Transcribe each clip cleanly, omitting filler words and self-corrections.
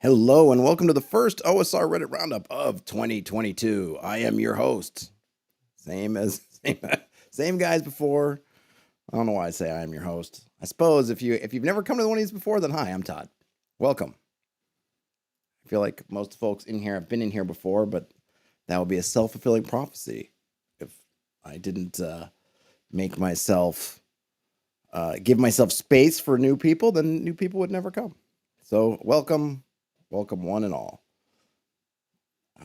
Hello and welcome to the first OSR Reddit Roundup of 2022. I am your host. Same guys before. I don't know why I say I am your host. I suppose if you've never come to one of these before, then hi, I'm Todd. Welcome. I feel like most folks in here have been in here before, but that would be a self-fulfilling prophecy if I didn't make myself give myself space for new people, then new people would never come. So welcome one and all.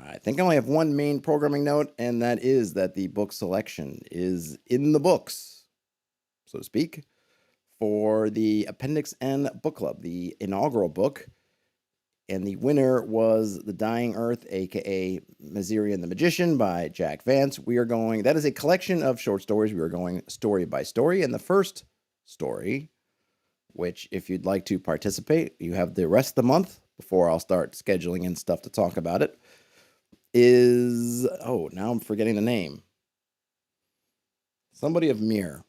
I think I only have one main programming note, and that is that the book selection is in the books, so to speak, for the Appendix N book club, the inaugural book. And the winner was The Dying Earth, aka Mazirian the Magician by Jack Vance. That is a collection of short stories. We are going story by story. And the first story, which if you'd like to participate, you have the rest of the month before I'll start scheduling in stuff to talk about it, is, now I'm forgetting the name. Somebody of Mir.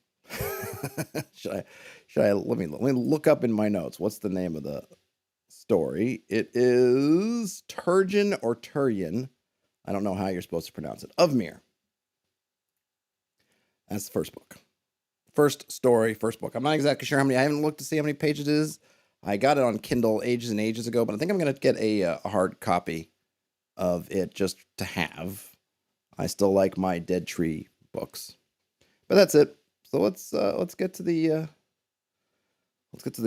Let me look up in my notes. What's the name of the story? It is Turgeon or Turian. I don't know how you're supposed to pronounce it. Of Mir. That's the first book. First story, first book. I'm not exactly sure how many. I haven't looked to see how many pages it is. I got it on Kindle ages and ages ago, but I think I'm going to get a hard copy of it just to have. I still like my Dead Tree books, but that's it. So let's get to the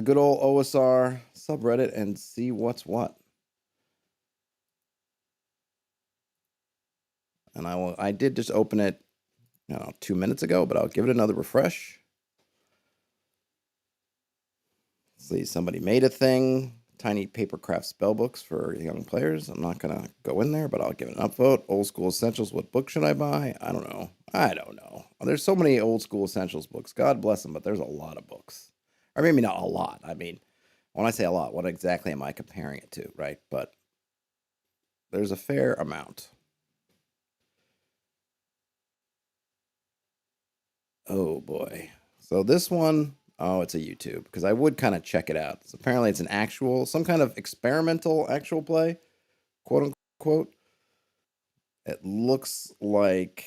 good old OSR subreddit and see what's what. And I did just open it, 2 minutes ago, but I'll give it another refresh. See, somebody made a thing. Tiny papercraft spellbooks for young players. I'm not going to go in there, but I'll give it an upvote. Old School Essentials. What book should I buy? I don't know. There's so many Old School Essentials books. God bless them, but there's a lot of books. Or maybe not a lot. I mean, when I say a lot, what exactly am I comparing it to, right? But there's a fair amount. Oh, boy. So this one... Oh, it's a YouTube, because I would kind of check it out. So apparently it's some kind of experimental actual play, quote unquote. It looks like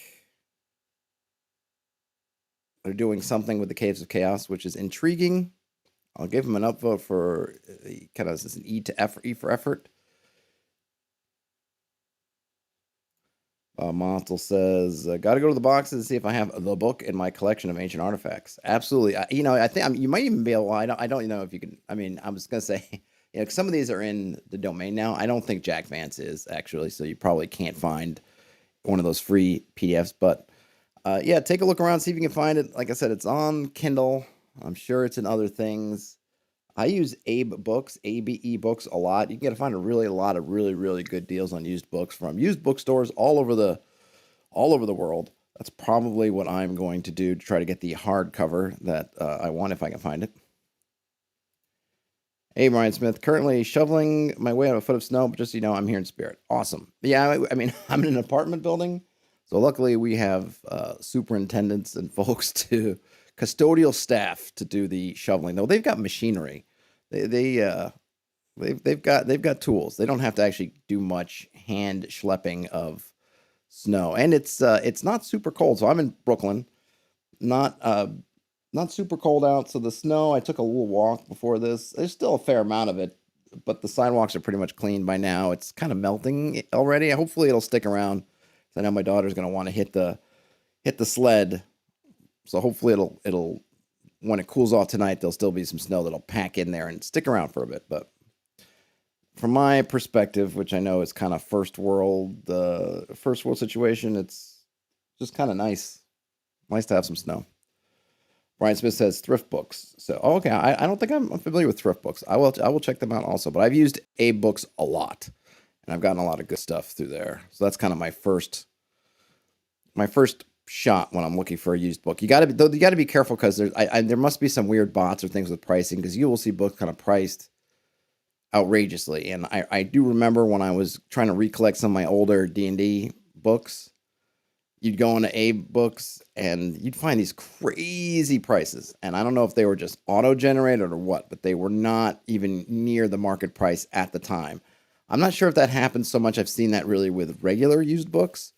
they're doing something with the Caves of Chaos, which is intriguing. I'll give them an upvote for kind of an E for effort. Montel says, got to go to the boxes and see if I have the book in my collection of ancient artifacts. Absolutely. I think you might even be able, I don't know if you can, I was going to say, some of these are in the domain now. I don't think Jack Vance is actually, so you probably can't find one of those free PDFs, but take a look around, see if you can find it. Like I said, it's on Kindle. I'm sure it's in other things. I use ABE Books, ABE Books a lot. You can find a lot of really, really good deals on used books from used bookstores all over the world. That's probably what I'm going to do to try to get the hardcover that I want if I can find it. Hey, Brian Smith, currently shoveling my way out of a foot of snow, but just I'm here in spirit. Awesome. Yeah, I mean, I'm in an apartment building, so luckily we have superintendents and folks custodial staff to do the shoveling. Though they've got machinery. They've got tools. They don't have to actually do much hand schlepping of snow, and it's not super cold. So I'm in Brooklyn, not super cold out. So the snow, I took a little walk before this. There's still a fair amount of it, but the sidewalks are pretty much clean by now. It's kind of melting already. Hopefully it'll stick around. I know my daughter's going to want to hit the sled, so hopefully it'll. When it cools off tonight, there'll still be some snow that'll pack in there and stick around for a bit. But from my perspective, which I know is kind of first world situation, it's just kind of nice to have some snow. Brian Smith says thrift books. So okay, I don't think I'm familiar with thrift books. I will check them out also. But I've used ABE Books a lot, and I've gotten a lot of good stuff through there. So that's kind of my first shot when I'm looking for a used book. You got to be careful, because there must be some weird bots or things with pricing, because you will see books kind of priced outrageously. And I do remember when I was trying to recollect some of my older D&D books, you'd go into ABE Books and you'd find these crazy prices. And I don't know if they were just auto-generated or what, but they were not even near the market price at the time. I'm not sure if that happens so much. I've seen that really with regular used books,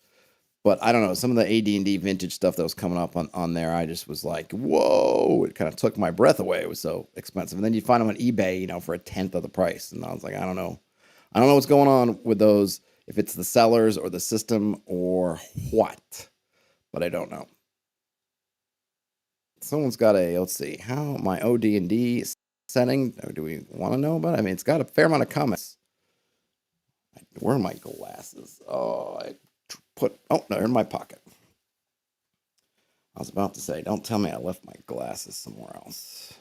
but I don't know. Some of the AD&D vintage stuff that was coming up on there, I just was like, whoa! It kind of took my breath away. It was so expensive. And then you find them on eBay, for a tenth of the price, and I was like, I don't know. I don't know what's going on with those. If it's the sellers or the system or what, but I don't know. Someone's got let's see, how my OD&D setting, do we want to know about it? I mean, it's got a fair amount of comments. Where are my glasses? Oh, no, they're in my pocket. I was about to say, don't tell me I left my glasses somewhere else.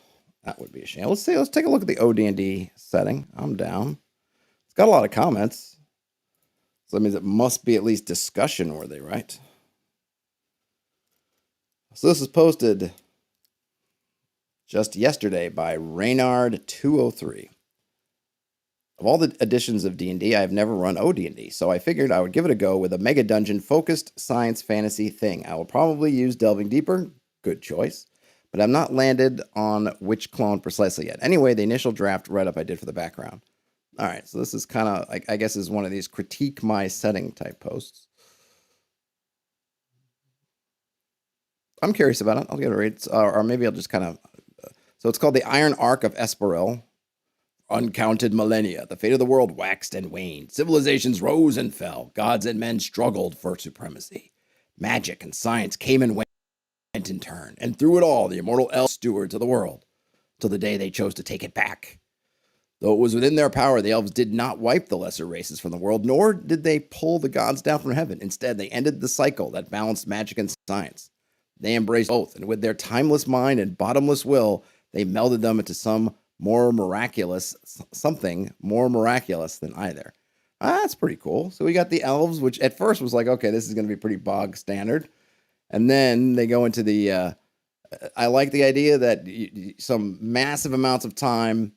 That would be a shame. Let's take a look at the OD&D setting. I'm down. It's got a lot of comments. So that means it must be at least discussion worthy, right? So this is posted just yesterday by Reynard203. Of all the editions of D&D, I've never run OD&D, so I figured I would give it a go with a mega dungeon-focused science fantasy thing. I will probably use Delving Deeper, good choice, but I'm not landed on which clone precisely yet. Anyway, the initial draft write-up I did for the background. All right, so this is kind of, I guess, is one of these critique my setting type posts. I'm curious about it. I'll give it a read, or maybe I'll just kind of... So it's called the Iron Arc of Esperil. Uncounted millennia, the fate of the world waxed and waned. Civilizations rose and fell. Gods and men struggled for supremacy. Magic and science came and went in turn. And through it all, the immortal elves stewards of the world, till the day they chose to take it back. Though it was within their power, the elves did not wipe the lesser races from the world, nor did they pull the gods down from heaven. Instead, they ended the cycle that balanced magic and science. They embraced both, and with their timeless mind and bottomless will, they melded them into something more miraculous than either. That's pretty cool. So we got the elves, which at first was like, okay, this is going to be pretty bog standard. And then they go into the, I like the idea that some massive amounts of time,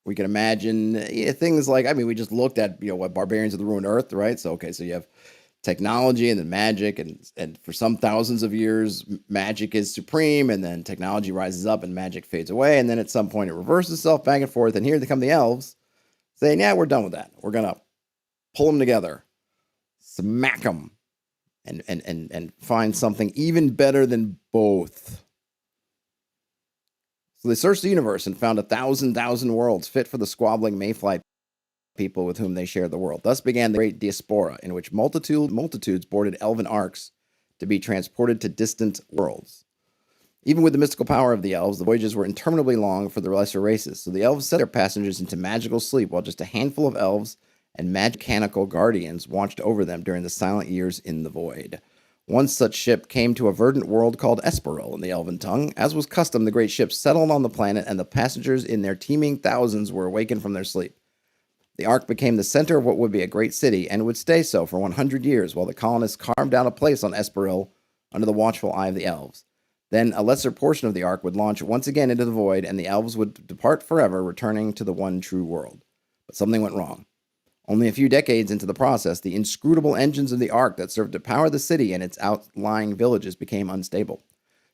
we can imagine things like, I mean, we just looked at, what Barbarians of the Ruined Earth, right? So, okay, so you have technology and then magic, and for some thousands of years, magic is supreme, and then technology rises up and magic fades away, and then at some point it reverses itself back and forth, and here they come the elves saying, yeah, we're done with that. We're going to pull them together, smack them, and find something even better than both. So they searched the universe and found 1,000 worlds fit for the squabbling Mayfly people with whom they shared the world. Thus began the great diaspora, in which multitudes boarded elven arcs to be transported to distant worlds. Even with the mystical power of the elves, the voyages were interminably long for the lesser races, so the elves set their passengers into magical sleep while just a handful of elves and mechanical guardians watched over them during the silent years in the void. One such ship came to a verdant world called Esperil in the elven tongue. As was custom, the great ship settled on the planet, and the passengers in their teeming thousands were awakened from their sleep. The Ark became the center of what would be a great city, and would stay so for 100 years, while the colonists carved out a place on Esperil under the watchful eye of the elves. Then a lesser portion of the Ark would launch once again into the void, and the elves would depart forever, returning to the one true world. But something went wrong. Only a few decades into the process, the inscrutable engines of the Ark that served to power the city and its outlying villages became unstable.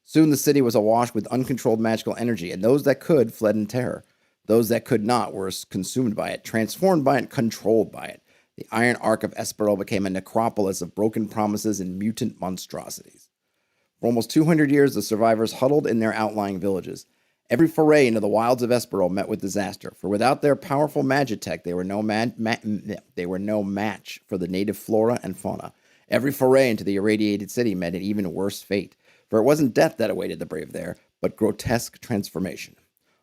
Soon the city was awash with uncontrolled magical energy, and those that could fled in terror. Those that could not were consumed by it, transformed by it, controlled by it. The Iron Ark of Esperil became a necropolis of broken promises and mutant monstrosities. For almost 200 years, the survivors huddled in their outlying villages. Every foray into the wilds of Esperil met with disaster, for without their powerful magitech, they were no match for the native flora and fauna. Every foray into the irradiated city meant an even worse fate, for it wasn't death that awaited the brave there, but grotesque transformation.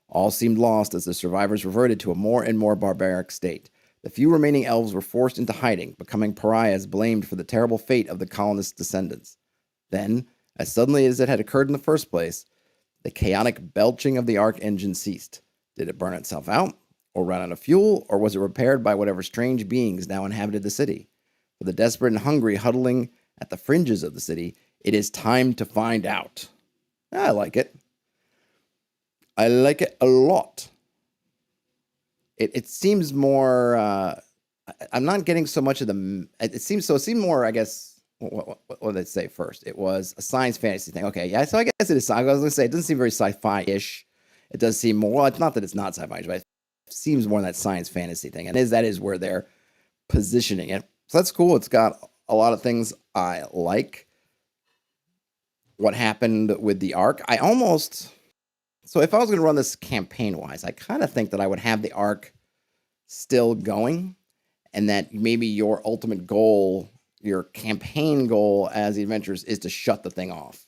All seemed lost as the survivors reverted to a more and more barbaric state. The few remaining elves were forced into hiding, becoming pariahs blamed for the terrible fate of the colonists' descendants. Then, as suddenly as it had occurred in the first place, the chaotic belching of the Ark engine ceased. Did it burn itself out, or run out of fuel, or was it repaired by whatever strange beings now inhabited the city? For the desperate and hungry huddling at the fringes of the city, it is time to find out. I like it. I like it a lot. It seems more. I'm not getting so much of the. It seemed more. I guess. What did it say first? It was a science fantasy thing. Okay, yeah. So I guess it is. I was going to say it doesn't seem very sci-fi-ish. It does seem more. Well, it's not that it's not sci-fi, but seems more that science fantasy thing, and that is where they're positioning it. So that's cool. It's got a lot of things I like. What happened with the arc? So if I was going to run this campaign wise, I kind of think that I would have the arc still going, and that maybe your ultimate goal, your campaign goal as the adventurers, is to shut the thing off.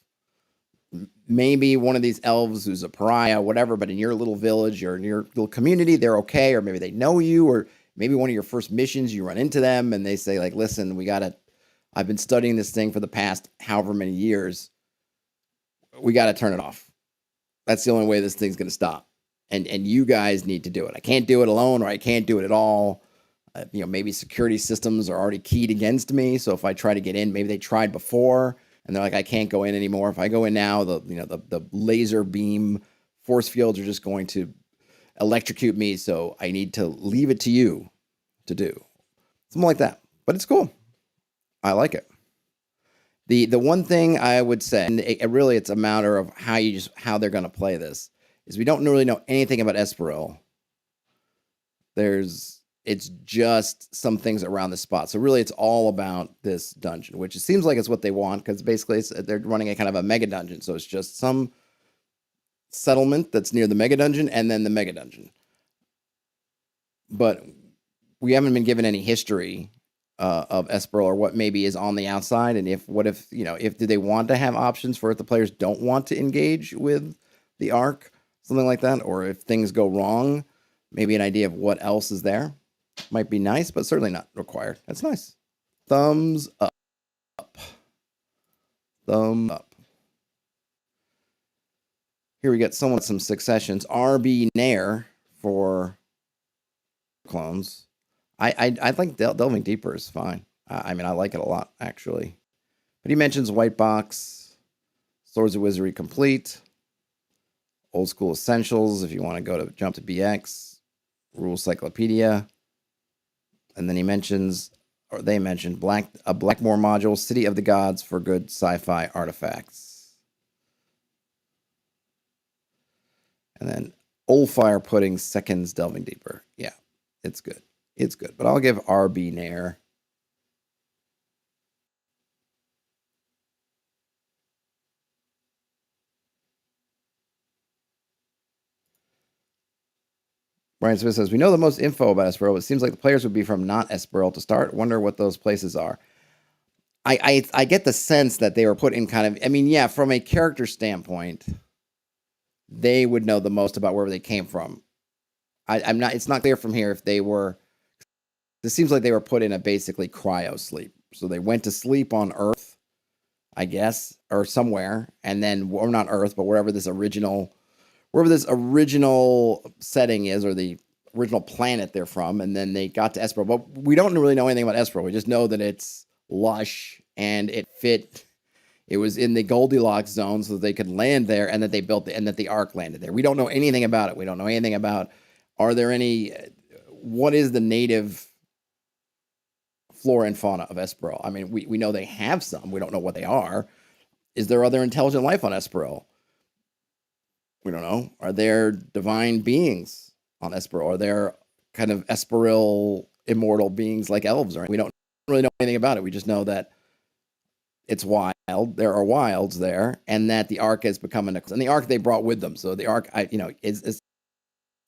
Maybe one of these elves who's a pariah, whatever, but in your little village or in your little community, they're okay, or maybe they know you, or maybe one of your first missions, you run into them and they say, like, listen, I've been studying this thing for the past however many years. We got to turn it off. That's the only way this thing's going to stop. And you guys need to do it. I can't do it alone, or I can't do it at all. Maybe security systems are already keyed against me. So if I try to get in, maybe they tried before and they're like, I can't go in anymore. If I go in now, the laser beam force fields are just going to electrocute me. So I need to leave it to you to do something like that. But it's cool. I like it. The one thing I would say, and it's a matter of how they're going to play this, is we don't really know anything about Esperil. It's just some things around the spot. So really, it's all about this dungeon, which it seems like it's what they want, because basically they're running a kind of a mega dungeon. So it's just some settlement that's near the mega dungeon and then the mega dungeon. But we haven't been given any history of Esperil, or what maybe is on the outside, and if do they want to have options for if the players don't want to engage with the arc, something like that, or if things go wrong, maybe an idea of what else is there might be nice, but certainly not required. That's nice. Thumbs up. Thumb up. Here we get some successions. RB Nair for clones. I think delving deeper is fine. I like it a lot, actually. But he mentions White Box, Swords of Wizardry Complete, Old School Essentials if you want to jump to BX, Rules Cyclopedia, and then they mentioned a Blackmoor module, City of the Gods for good sci-fi artifacts. And then Old Fire Pudding, Seconds Delving Deeper. Yeah, it's good. It's good, but I'll give RB Nair. Brian Smith says, we know the most info about Esperil. It seems like the players would be from not Esperil to start. Wonder what those places are. I get the sense that they were put in kind of, from a character standpoint, they would know the most about where they came from. It's not clear from here if they were, this seems like they were put in a basically cryo sleep. So they went to sleep on Earth, I guess, or somewhere, and then, or not Earth, but wherever this original setting is, or the original planet they're from, and then they got to Esperil. But we don't really know anything about Esperil. We just know that it's lush and it was in the Goldilocks zone so that they could land there, and that they built and that the Ark landed there. We don't know anything about it. We don't know anything about, what is the native flora and fauna of Esperil? We know they have some. We don't know what they are. Is there other intelligent life on Esperil? We don't know. Are there divine beings on Esperil? Are there kind of Esperil immortal beings like elves? We don't really know anything about it. We just know that it's wild. There are wilds there, and that the Ark has become and the Ark they brought with them. So the Ark, is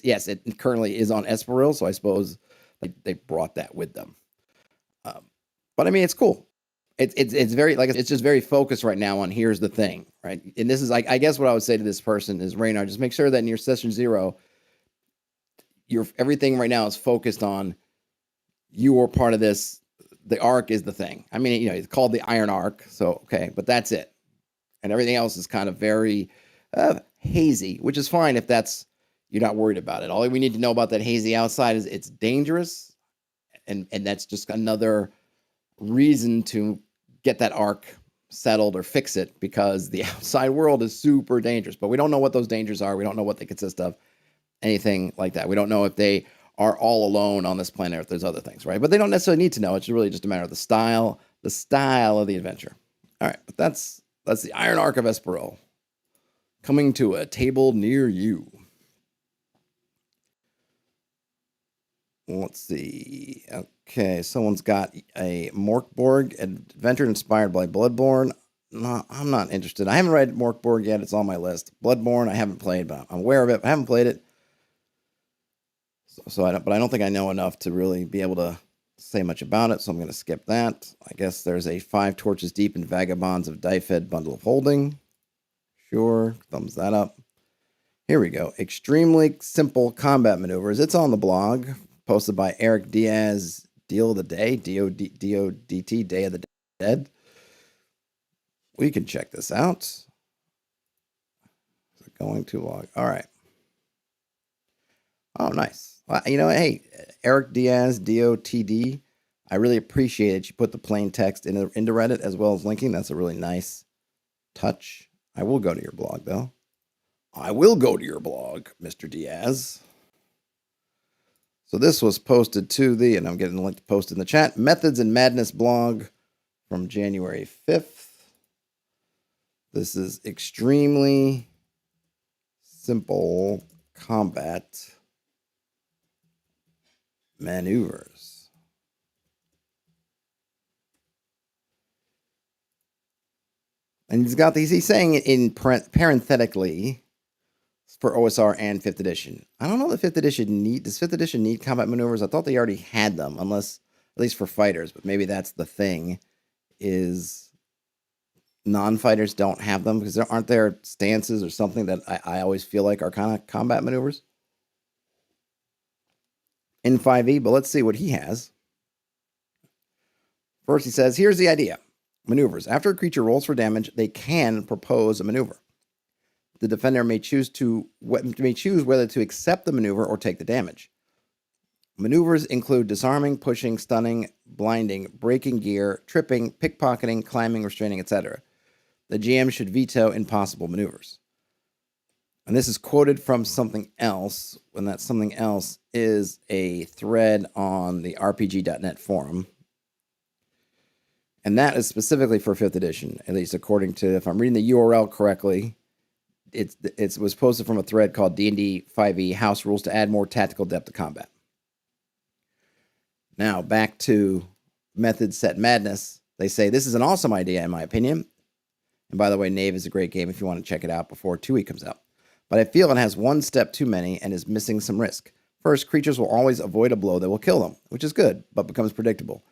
yes, it currently is on Esperil. So I suppose they brought that with them. But it's cool. It's very, it's just very focused right now on here's the thing, right? And this is, I guess what I would say to this person is, Raynard, just make sure that in your session 0, everything right now is focused on you are part of this. The Ark is the thing. It's called the Iron Ark, so okay, but that's it. And everything else is kind of very hazy, which is fine if you're not worried about it. All we need to know about that hazy outside is it's dangerous, and that's just another reason to get that Ark settled or fix it, because the outside world is super dangerous. But we don't know what those dangers are. We don't know what they consist of, anything like that. We don't know if they are all alone on this planet or if there's other things, right? But they don't necessarily need to know. It's really just a matter of the style of the adventure. All right, but that's the Iron Ark of Esperil, coming to a table near you. Let's see. Okay, someone's got a Morkborg adventure inspired by Bloodborne. No, I'm not interested. I haven't read Morkborg yet. It's on my list. Bloodborne, I haven't played, but I'm aware of it. I haven't played it, so I don't. But I don't think I know enough to really be able to say much about it. So I'm going to skip that. I guess there's a 5 Torches Deep and Vagabonds of Dyfed bundle of holding. Sure, thumbs that up. Here we go. Extremely simple combat maneuvers. It's on the blog, posted by Eric Diaz. Deal of the Day, D-O-D-T, Day of the Dead. We can check this out. Is it going too long? All right. Oh, nice. Well, hey, Eric Diaz, D-O-T-D. I really appreciate it. You put the plain text into Reddit as well as linking. That's a really nice touch. I will go to your blog, though. I will go to your blog, Mr. Diaz. So this was posted to the, and I'm getting the link to post in the chat, Methods in Madness blog from January 5th. This is extremely simple combat maneuvers. And he's got these, he's saying in parenthetically for OSR and 5th edition. I don't know if 5th edition does 5th edition need combat maneuvers? I thought they already had them, unless, at least for fighters, but maybe that's the thing, is non-fighters don't have them, because aren't there stances or something that I always feel like are kind of combat maneuvers in 5e, but let's see what he has. First, he says, here's the idea. Maneuvers. After a creature rolls for damage, they can propose a maneuver. The defender may choose whether to accept the maneuver or take the damage. Maneuvers include disarming, pushing, stunning, blinding, breaking gear, tripping, pickpocketing, climbing, restraining, etc. The GM should veto impossible maneuvers. And this is quoted from something else, when that something else is a thread on the RPG.net forum. And that is specifically for 5th edition, at least according to, if I'm reading the URL correctly, it was posted from a thread called D&D 5e House Rules to add more tactical depth to combat. Now, back to Methods Set Madness. They say, this is an awesome idea, in my opinion. And by the way, Knave is a great game if you want to check it out before 2e comes out. But I feel it has one step too many and is missing some risk. First, creatures will always avoid a blow that will kill them, which is good, but becomes predictable.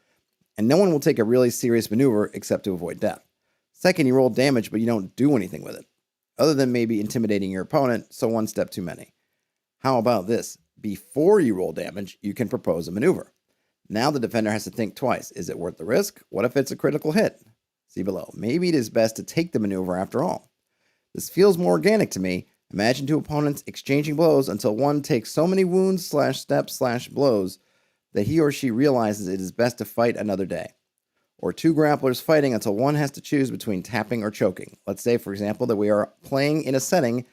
And no one will take a really serious maneuver except to avoid death. Second, you roll damage, but you don't do anything with it, other than maybe intimidating your opponent, so one step too many. How about this? Before you roll damage, you can propose a maneuver. Now the defender has to think twice. Is it worth the risk? What if it's a critical hit? See below. Maybe it is best to take the maneuver after all. This feels more organic to me. Imagine 2 opponents exchanging blows until one takes so many wounds / steps / blows that he or she realizes it is best to fight another day. Or 2 grapplers fighting until one has to choose between tapping or choking. Let's say, for example, that we are playing in a setting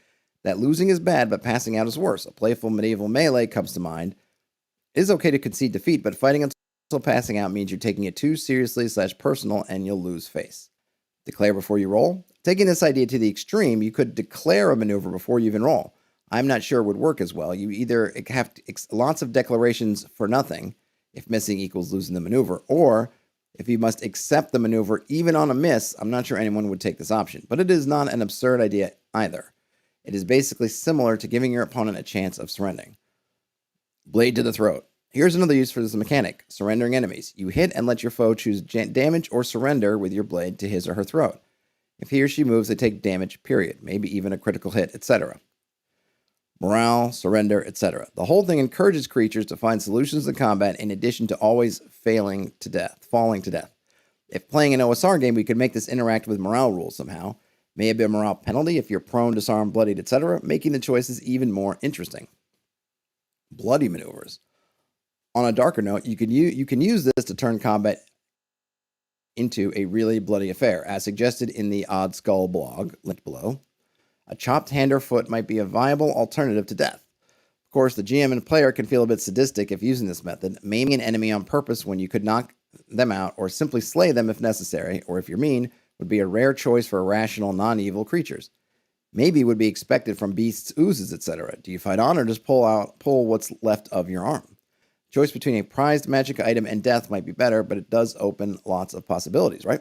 that losing is bad but passing out is worse. A playful medieval melee comes to mind. It is okay to concede defeat, but fighting until passing out means you're taking it too seriously / personal and you'll lose face. Declare before you roll. Taking this idea to the extreme, you could declare a maneuver before you even roll. I'm not sure it would work as well. You either have lots of declarations for nothing, if missing equals losing the maneuver, or if you must accept the maneuver even on a miss. I'm not sure anyone would take this option, but it is not an absurd idea either. It is basically similar to giving your opponent a chance of surrendering. Blade to the throat. Here's another use for this mechanic, surrendering enemies. You hit and let your foe choose damage or surrender with your blade to his or her throat. If he or she moves, they take damage, period, maybe even a critical hit, etc. Morale, surrender, etc. The whole thing encourages creatures to find solutions to combat in addition to always falling to death. If playing an OSR game, we could make this interact with morale rules somehow. Maybe a morale penalty if you're prone, disarmed, bloodied, etc., making the choices even more interesting. Bloody maneuvers. On a darker note, you can use this to turn combat into a really bloody affair, as suggested in the Odd Skull blog, linked below. A chopped hand or foot might be a viable alternative to death. Of course, the GM and player can feel a bit sadistic if using this method, maiming an enemy on purpose when you could knock them out, or simply slay them if necessary, or if you're mean, would be a rare choice for irrational, non-evil creatures. Maybe would be expected from beasts, oozes, etc. Do you fight on or just pull what's left of your arm? Choice between a prized magic item and death might be better, but it does open lots of possibilities, right?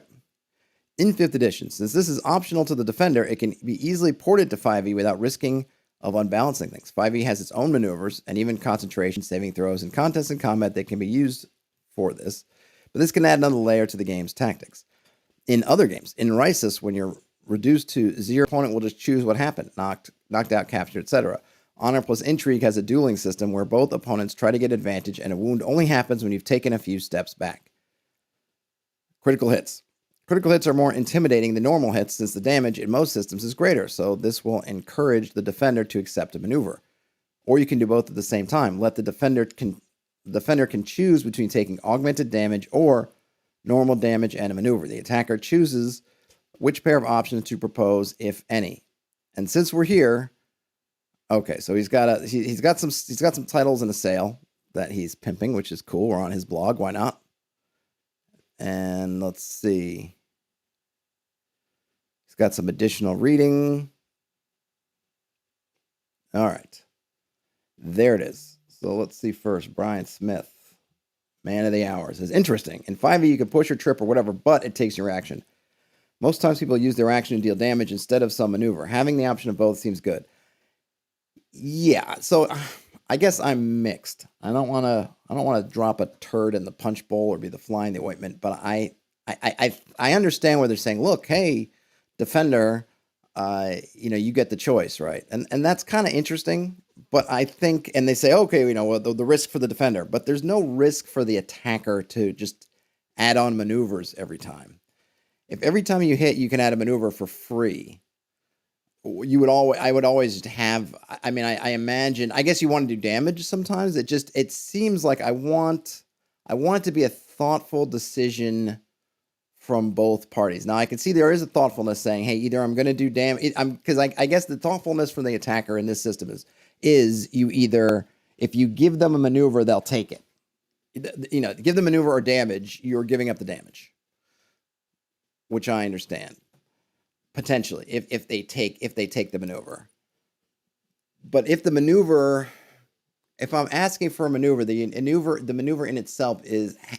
In 5th edition, since this is optional to the defender, it can be easily ported to 5e without risking of unbalancing things. 5e has its own maneuvers and even concentration, saving throws, and contests in combat that can be used for this. But this can add another layer to the game's tactics. In other games, in Rysis, when you're reduced to 0, opponent will just choose what happened, knocked out, captured, etc. Honor plus Intrigue has a dueling system where both opponents try to get advantage, and a wound only happens when you've taken a few steps back. Critical hits. Critical hits are more intimidating than normal hits since the damage in most systems is greater, so this will encourage the defender to accept a maneuver. Or you can do both at the same time. The defender can choose between taking augmented damage or normal damage and a maneuver. The attacker chooses which pair of options to propose, if any. And since we're here, okay, so he's got some titles in a sale that he's pimping, which is cool. We're on his blog, why not? And let's see. He's got some additional reading. All right. There it is. So let's see first. Brian Smith, Man of the Hour, says, interesting. In 5e, you can push or trip or whatever, but it takes your action. Most times people use their action to deal damage instead of some maneuver. Having the option of both seems good. Yeah, so I guess I'm mixed. I don't want to drop a turd in the punch bowl or be the fly in the ointment, but I understand where they're saying, look, hey, defender, you get the choice, right? And that's kind of interesting. But I think, and they say, okay, the risk for the defender, but there's no risk for the attacker to just add on maneuvers every time. If every time you hit, you can add a maneuver for free, I would always have, I imagine, I guess you want to do damage sometimes. It seems like I want it to be a thoughtful decision from both parties. Now I can see there is a thoughtfulness saying, hey, either I'm going to do damage, because I guess the thoughtfulness from the attacker in this system is you either, if you give them a maneuver, they'll take it. Give them maneuver or damage, you're giving up the damage, which I understand potentially if they take the maneuver. But if I'm asking for a maneuver, the maneuver in itself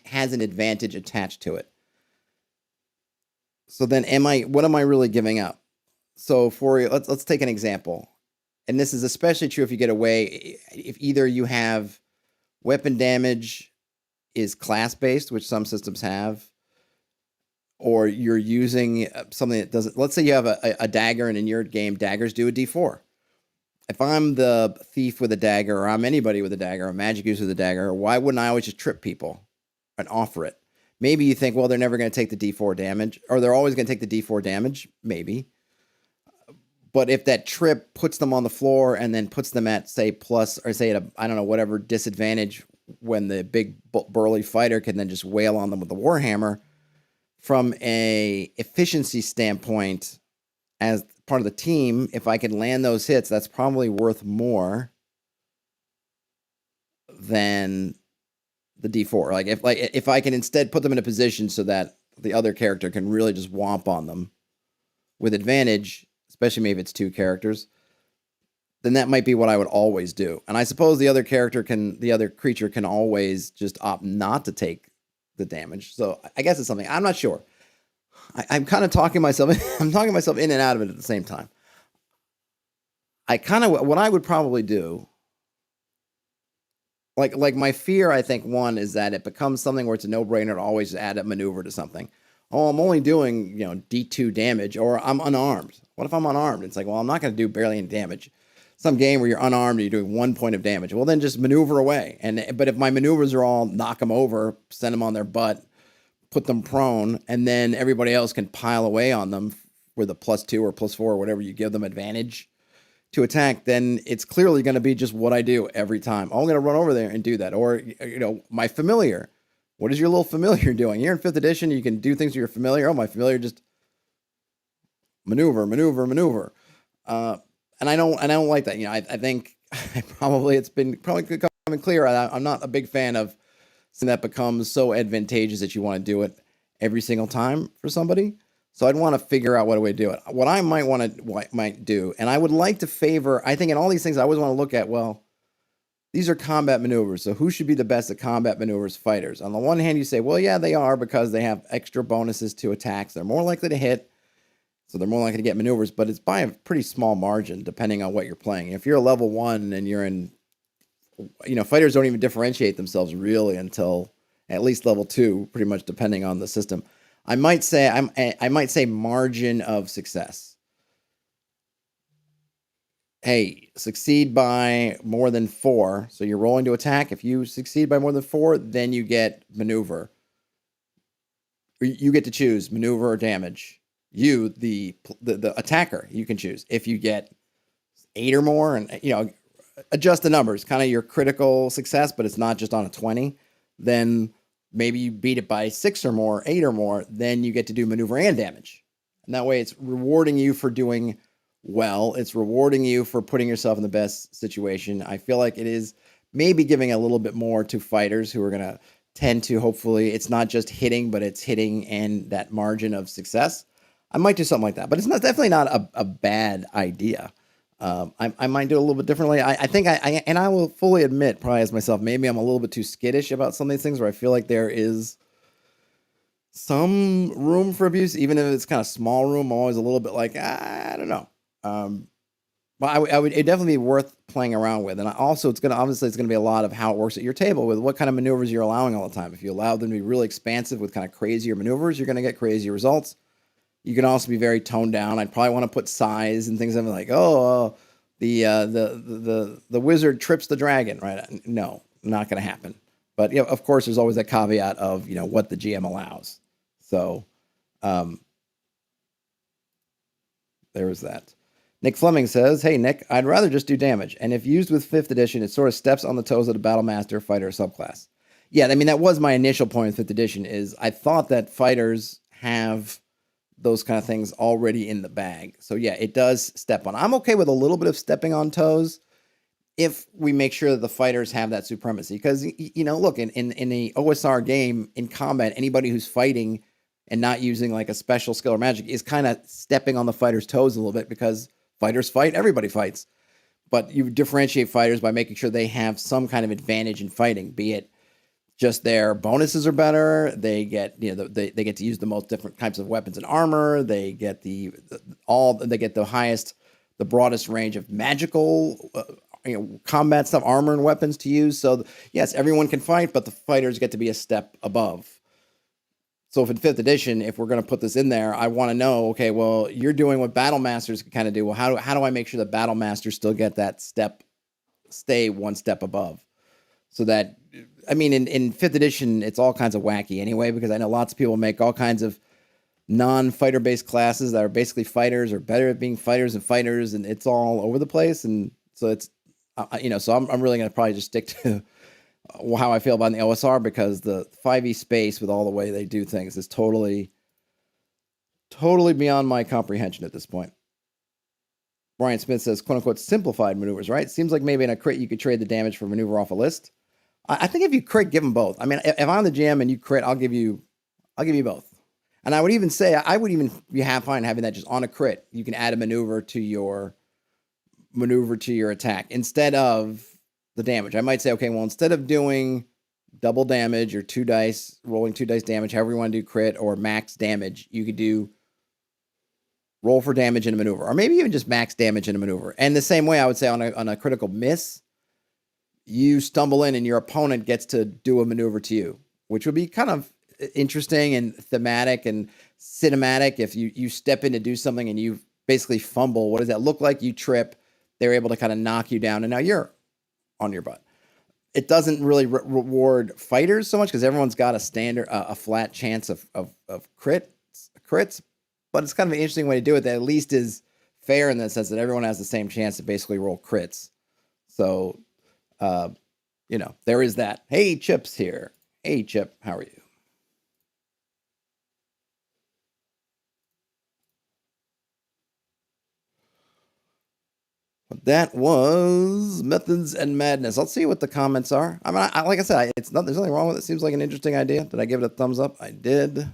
has an advantage attached to it. So then what am I really giving up? So let's take an example. And this is especially true if you get away, if either you have weapon damage is class-based, which some systems have, or you're using something that doesn't, let's say you have a dagger, and in your game, daggers do a D4. If I'm the thief with a dagger, or I'm anybody with a dagger, or a magic user with a dagger, why wouldn't I always just trip people and offer it? Maybe you think, well, they're never going to take the D4 damage, or they're always going to take the D4 damage, maybe. But if that trip puts them on the floor and then puts them at, say, plus, or say at whatever disadvantage, when the big burly fighter can then just wail on them with the warhammer, from a efficiency standpoint, as part of the team, if I can land those hits, that's probably worth more than the D4. If I can instead put them in a position so that the other character can really just womp on them with advantage, especially maybe if it's two characters, then that might be what I would always do. And I suppose the other creature can always just opt not to take the damage. So I guess it's something, I'm not sure. I'm kind of talking myself in and out of it at the same time. What I would probably do, like my fear, I think one is that it becomes something where it's a no-brainer to always add a maneuver to something. Oh, I'm only doing, D2 damage, or I'm unarmed. What if I'm unarmed? It's like, well, I'm not going to do barely any damage. Some game where you're unarmed and you're doing 1 point of damage. Well, then just maneuver away. But if my maneuvers are all knock them over, send them on their butt, put them prone, and then everybody else can pile away on them with a +2 or +4 or whatever you give them advantage to attack, then it's clearly going to be just what I do every time. I'm going to run over there and do that. Or, my familiar. What is your little familiar doing? Here in 5th edition, you can do things with your familiar. Oh, my familiar just maneuver. And I don't like that. I think it's been becoming clear. I'm not a big fan of something that becomes so advantageous that you want to do it every single time for somebody. So I'd want to figure out what way to do it. What I might do, and I would like to favor, I think in all these things, I always want to look at, well, these are combat maneuvers. So who should be the best at combat maneuvers? Fighters. On the one hand, you say, well, yeah, they are because they have extra bonuses to attacks. They're more likely to hit. So they're more likely to get maneuvers, but it's by a pretty small margin depending on what you're playing. If you're a level 1 and you're in, fighters don't even differentiate themselves really until at least level 2, pretty much depending on the system. I might say margin of success. Hey, succeed by more than 4. So you're rolling to attack. If you succeed by more than 4, then you get maneuver. You get to choose maneuver or damage. You, the attacker, you can choose. If you get 8 or more, and adjust the numbers, kind of your critical success, but it's not just on a 20, then maybe you beat it by 6 or more, 8 or more, then you get to do maneuver and damage. And that way it's rewarding you for doing well. It's rewarding you for putting yourself in the best situation. I feel like it is maybe giving a little bit more to fighters who are going to tend to, hopefully, it's not just hitting, but it's hitting and that margin of success. I might do something like that, but it's definitely not a bad idea. I might do it a little bit differently. I think and I will fully admit, probably as myself, maybe I'm a little bit too skittish about some of these things where I feel like there is some room for abuse, even if it's kind of small room. I'm always a little bit like, I don't know. But it'd definitely be worth playing around with. And also, it's going to be a lot of how it works at your table with what kind of maneuvers you're allowing all the time. If you allow them to be really expansive with kind of crazier maneuvers, you're going to get crazier results. You can also be very toned down. I'd probably want to put size and things. I'm like, the wizard trips the dragon, right? No, not going to happen. But of course, there's always that caveat of what the GM allows. So there was that. Nick Fleming says, "Hey Nick, I'd rather just do damage, and if used with 5th edition, it sort of steps on the toes of the battle master fighter subclass." Yeah, I mean that was my initial point with 5th edition. Is I thought that fighters have those kind of things already in the bag. So yeah, it does step on. I'm okay with a little bit of stepping on toes if we make sure that the fighters have that supremacy. Because look, in the OSR game, in combat, anybody who's fighting and not using like a special skill or magic is kind of stepping on the fighter's toes a little bit, because fighters fight, everybody fights. But you differentiate fighters by making sure they have some kind of advantage in fighting, be it just their bonuses are better. They get, they get to use the most different types of weapons and armor. They get the highest, the broadest range of magical, combat stuff, armor and weapons to use. So yes, everyone can fight, but the fighters get to be a step above. So if in 5th edition, if we're going to put this in there, I want to know, okay, well, you're doing what battle masters can kind of do. Well, how do I make sure that battle masters still get that stay one step above? So that, I mean, in 5th edition, it's all kinds of wacky anyway, because I know lots of people make all kinds of non-fighter based classes that are basically fighters or better at being fighters, and it's all over the place. And so it's, so I'm really going to probably just stick to how I feel about the OSR, because the 5e space with all the way they do things is totally beyond my comprehension at this point. Brian Smith says, quote unquote, simplified maneuvers, right? Seems like maybe in a crit you could trade the damage for maneuver off a list. I think if you crit, give them both. I mean, if I'm the GM and you crit, I'll give you both. And I would even say, I would even be fine having that just on a crit. You can add a maneuver to your attack instead of the damage. I might say, okay, well, instead of doing double damage or 2 dice, rolling 2 dice damage, however you want to do crit or max damage, you could do roll for damage in a maneuver, or maybe even just max damage in a maneuver. And the same way, I would say on a critical miss, you stumble in and your opponent gets to do a maneuver to you, which would be kind of interesting and thematic and cinematic. If you step in to do something and you basically fumble, what does that look like? You trip, they're able to kind of knock you down, and now you're on your butt. It doesn't really reward fighters so much because everyone's got a flat chance of crits, but it's kind of an interesting way to do it that at least is fair in the sense that everyone has the same chance to basically roll crits. So, there is that. Hey, Chip's here. Hey, Chip, how are you? That was Methods and Madness. Let's see what the comments are. I mean, like I said, there's nothing wrong with it. It seems like an interesting idea. Did I give it a thumbs up? I did.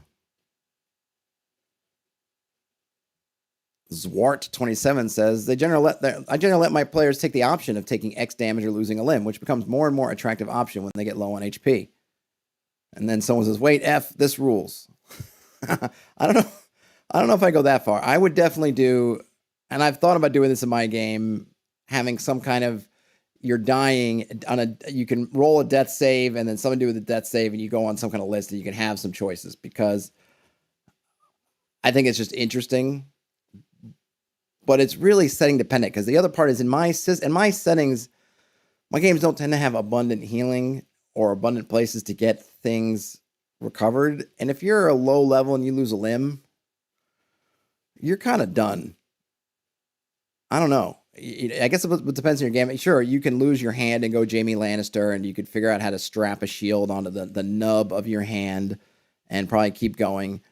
Zwart27 says, I generally let my players take the option of taking X damage or losing a limb, which becomes more and more attractive option when they get low on HP. And then someone says, wait, F, this rules. I don't know. I don't know if I go that far. I would definitely do, and I've thought about doing this in my game, having some kind of, you're dying you can roll a death save and then someone do the death save and you go on some kind of list and you can have some choices, because I think it's just interesting. But it's really setting dependent, because the other part is in my settings, my games don't tend to have abundant healing or abundant places to get things recovered. And if you're a low level and you lose a limb, you're kind of done. I don't know. I guess it depends on your game. Sure, you can lose your hand and go Jaime Lannister, and you could figure out how to strap a shield onto the nub of your hand and probably keep going.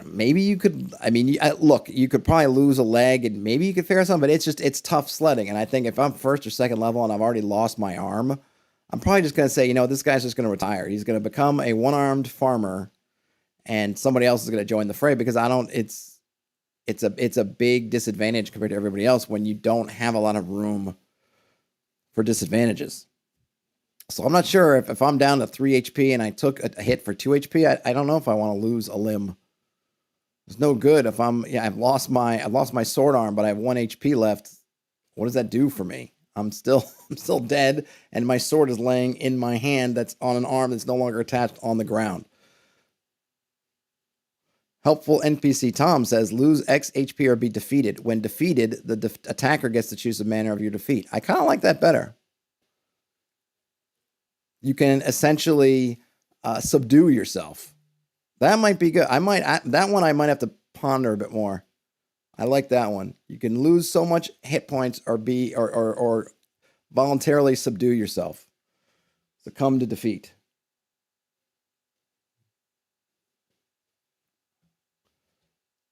Maybe you could, look, you could probably lose a leg and maybe you could figure out something, but it's tough sledding. And I think if I'm first or second level and I've already lost my arm, I'm probably just going to say, this guy's just going to retire. He's going to become a one-armed farmer and somebody else is going to join the fray, because it's a big disadvantage compared to everybody else when you don't have a lot of room for disadvantages. So I'm not sure if I'm down to 3 HP and I took a hit for 2 HP, I don't know if I want to lose a limb. It's no good if I've lost my sword arm, but I have 1 HP left. What does that do for me? I'm still dead, and my sword is laying in my hand that's on an arm that's no longer attached on the ground. Helpful NPC Tom says, lose X HP or be defeated. When defeated, the attacker gets to choose the manner of your defeat. I kind of like that better. You can essentially subdue yourself. That might be good. That one I might have to ponder a bit more. I like that one. You can lose so much hit points or voluntarily subdue yourself. Succumb to defeat.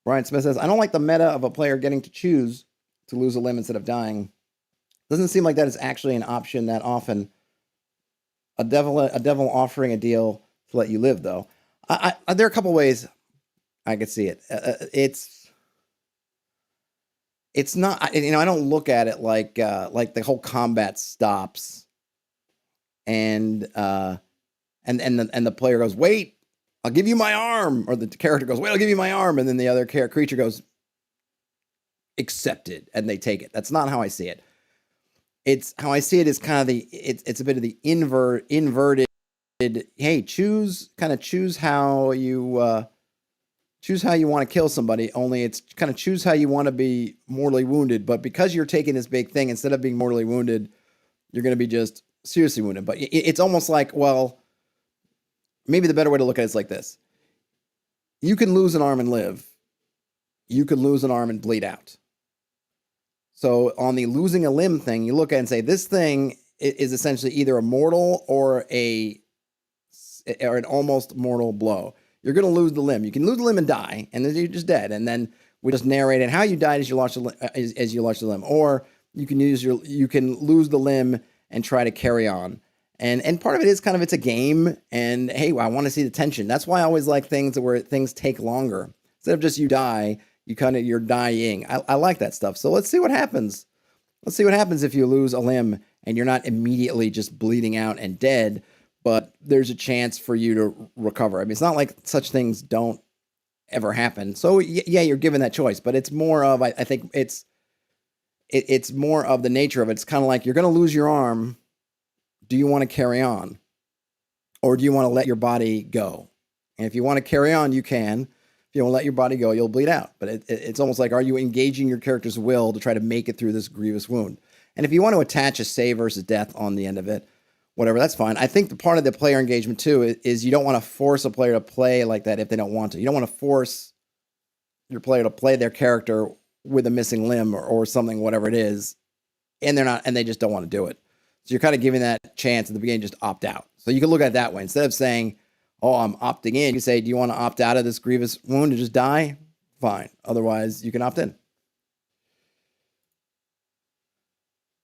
Brian Smith says, I don't like the meta of a player getting to choose to lose a limb instead of dying. Doesn't seem like that is actually an option that often. A devil offering a deal to let you live, though. There are a couple ways I could see it. It's not, I don't look at it like the whole combat stops and the player goes, wait, I'll give you my arm, or the character goes, wait, I'll give you my arm, and then the other creature goes, accepted, and they take it. That's not how I see it. It's how I see it is kind of it's a bit of the inverted. Hey, choose how you want to kill somebody. Only it's kind of choose how you want to be mortally wounded. But because you're taking this big thing, instead of being mortally wounded, you're going to be just seriously wounded. But it's almost like, well, maybe the better way to look at it is like this: you can lose an arm and live. You could lose an arm and bleed out. So on the losing a limb thing, you look at it and say, this thing is essentially either a mortal or an almost mortal blow. You're going to lose the limb. You can lose the limb and die, and then you're just dead. And then we just narrated how you died as you lost the limb. Or you can lose the limb and try to carry on. And part of it is kind of, it's a game. And hey, I want to see the tension. That's why I always like things where things take longer. Instead of just you die, you're dying. I like that stuff. So let's see what happens. Let's see what happens if you lose a limb and you're not immediately just bleeding out and dead, but there's a chance for you to recover. I mean, it's not like such things don't ever happen. So yeah, you're given that choice, but it's more of, I think it's more of the nature of it. It's kind of like, you're going to lose your arm. Do you want to carry on? Or do you want to let your body go? And if you want to carry on, you can. If you don't let your body go, you'll bleed out. But it's almost like, are you engaging your character's will to try to make it through this grievous wound? And if you want to attach a save versus death on the end of it, whatever, that's fine. I think the part of the player engagement too is you don't want to force a player to play like that if they don't want to. You don't want to force your player to play their character with a missing limb or something, whatever it is, and they just don't want to do it. So you're kind of giving that chance at the beginning, just opt out. So you can look at it that way. Instead of saying, oh, I'm opting in, you say, do you want to opt out of this grievous wound and just die? Fine. Otherwise, you can opt in.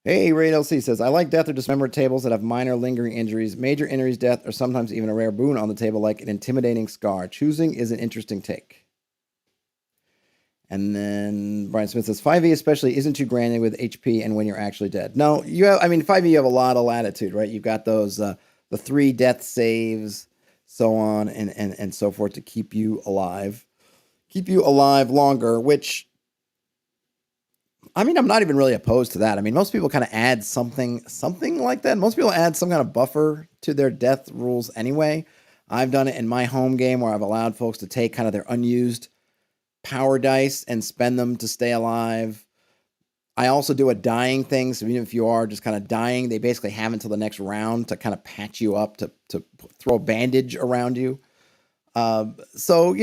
Hey, Raid LC says, I like death or dismember tables that have minor lingering injuries, major injuries, death, or sometimes even a rare boon on the table, like an intimidating scar. Choosing is an interesting take. And then Brian Smith says 5e especially isn't too granted with HP and when you're actually dead. No, 5e you have a lot of latitude, right? You've got those the 3 death saves, so on and so forth to keep you alive. Keep you alive longer, which I'm not even really opposed to that. Most people kind of add something like that. Most people add some kind of buffer to their death rules anyway. I've done it in my home game where I've allowed folks to take kind of their unused power dice and spend them to stay alive. I also do a dying thing, so even if you are just kind of dying, they basically have until the next round to kind of patch you up, to throw a bandage around you. So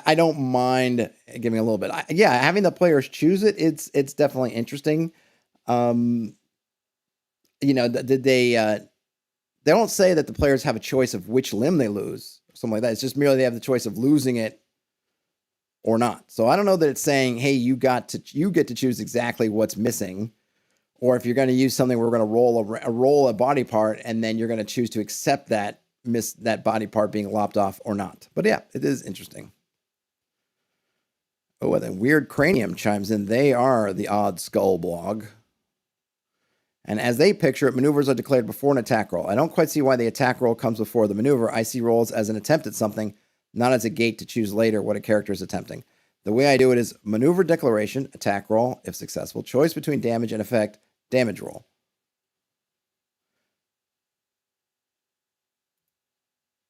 I don't mind giving a little bit. Having the players choose it, it's definitely interesting. Did they don't say that the players have a choice of which limb they lose, or something like that. It's just merely they have the choice of losing it or not. So I don't know that it's saying, hey, you get to choose exactly what's missing, or if you're going to use something, we're going to roll a body part, and then you're going to choose to accept that body part being lopped off or not. But yeah, it is interesting. Oh, and then Weird Cranium chimes in. They are the Odd Skull blog. And as they picture it, maneuvers are declared before an attack roll. I don't quite see why the attack roll comes before the maneuver. I see rolls as an attempt at something, not as a gate to choose later what a character is attempting. The way I do it is maneuver declaration, attack roll, if successful, choice between damage and effect, damage roll.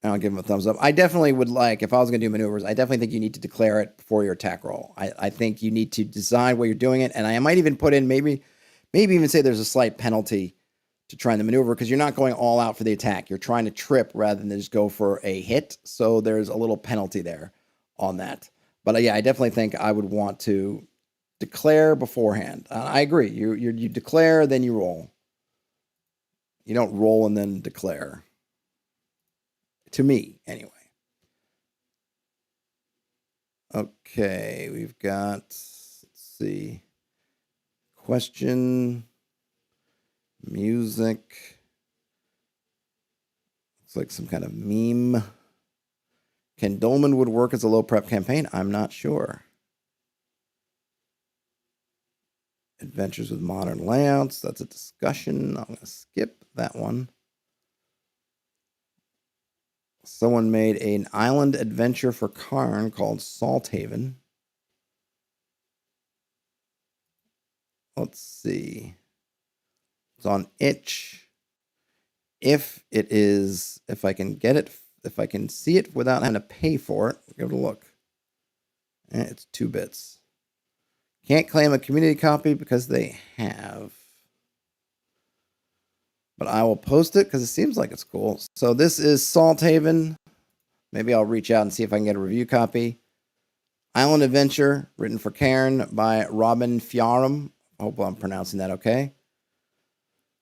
I'll give him a thumbs up. I definitely would if I was going to do maneuvers, I definitely think you need to declare it before your attack roll. I think you need to decide where you're doing it, and I might even put in maybe even say there's a slight penalty to trying the maneuver because you're not going all out for the attack. You're trying to trip rather than just go for a hit. So there's a little penalty there on that. But I definitely think I would want to declare beforehand. I agree. You declare, then you roll. You don't roll and then declare. To me, anyway. Okay, we've got, let's see, question, music. Looks like some kind of meme. Can Dolmenwood work as a low prep campaign? I'm not sure. Adventures with modern layouts. That's a discussion. I'm going to skip that one. Someone made an island adventure for Karn called Salthaven. Let's see. It's on itch. If I can get it, if I can see it without having to pay for it, give it a look. It's 2 bits. Can't claim a community copy because they have. But I will post it because it seems like it's cool. So this is Salthaven. Maybe I'll reach out and see if I can get a review copy. Island Adventure, written for Cairn by Robin Fjarum. I hope I'm pronouncing that okay.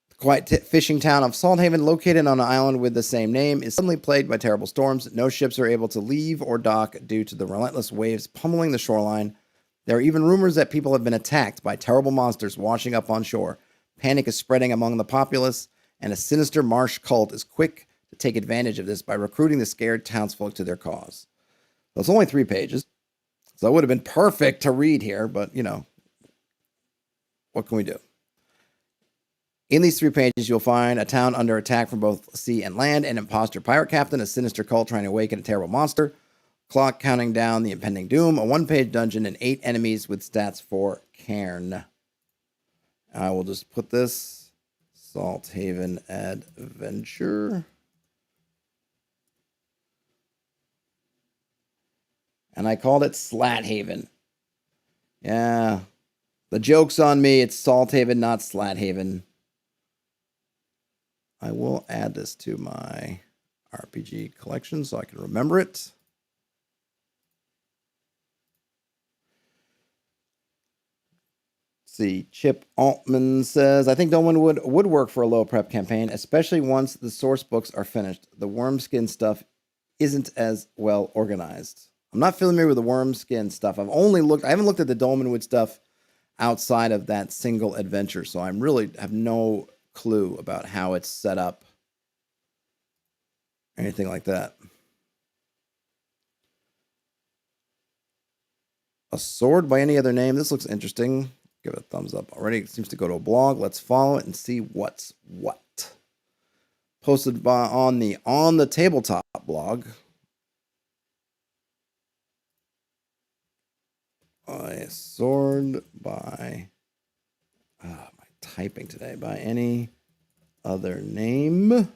The quiet fishing town of Salthaven, located on an island with the same name, is suddenly plagued by terrible storms. No ships are able to leave or dock due to the relentless waves pummeling the shoreline. There are even rumors that people have been attacked by terrible monsters washing up on shore. Panic is spreading among the populace, and a sinister marsh cult is quick to take advantage of this by recruiting the scared townsfolk to their cause. So it's only 3 pages, so it would have been perfect to read here, but, what can we do? In these 3 pages, you'll find a town under attack from both sea and land, an imposter pirate captain, a sinister cult trying to awaken a terrible monster, clock counting down the impending doom, a 1-page dungeon, and 8 enemies with stats for Cairn. I will just put this Salthaven Adventure. And I called it Slathaven. Yeah. The joke's on me. It's Salthaven, not Slathaven. I will add this to my RPG collection so I can remember it. See, Chip Altman says, I think Dolmenwood would work for a low prep campaign, especially once the source books are finished. The Wormskin stuff isn't as well organized. I'm not familiar with the Wormskin stuff. I haven't looked at the Dolmenwood stuff outside of that single adventure, so I really have no clue about how it's set up. Anything like that. A sword by any other name. This looks interesting. Give it a thumbs up already. It seems to go to a blog. Let's follow it and see what's what. Posted on the Tabletop blog. A sword by my typing today by any other name.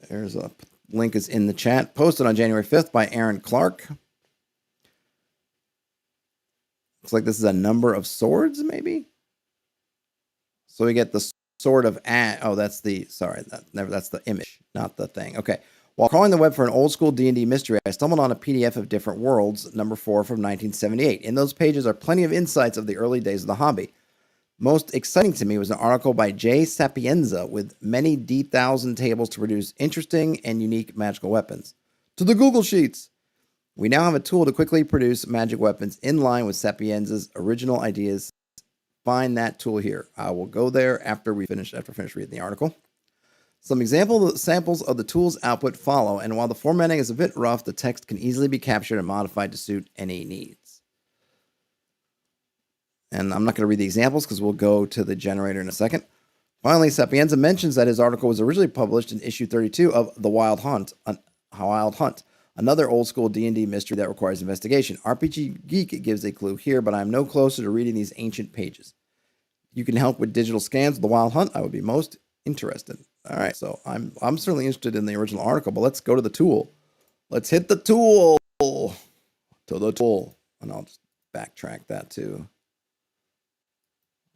There's a link is in the chat. Posted on January 5th by Aaron Clark. Looks like this is a number of swords, maybe. So we get the sword of that's the image, not the thing. Okay. While crawling the web for an old school D&D mystery, I stumbled on a PDF of Different Worlds, number 4 from 1978. In those pages are plenty of insights of the early days of the hobby. Most exciting to me was an article by J. Sapienza with many D1000 tables to produce interesting and unique magical weapons. To the Google Sheets! We now have a tool to quickly produce magic weapons in line with Sapienza's original ideas. Find that tool here. I will go there after finish reading the article. Some samples of the tool's output follow, and while the formatting is a bit rough, the text can easily be captured and modified to suit any needs. And I'm not going to read the examples because we'll go to the generator in a second. Finally, Sapienza mentions that his article was originally published in issue 32 of The Wild Hunt, another old-school D&D mystery that requires investigation. RPG Geek gives a clue here, but I'm no closer to reading these ancient pages. You can help with digital scans of The Wild Hunt. I would be most interested. All right, so I'm certainly interested in the original article, but let's go to the tool. Let's hit the tool. To the tool. And I'll just backtrack that to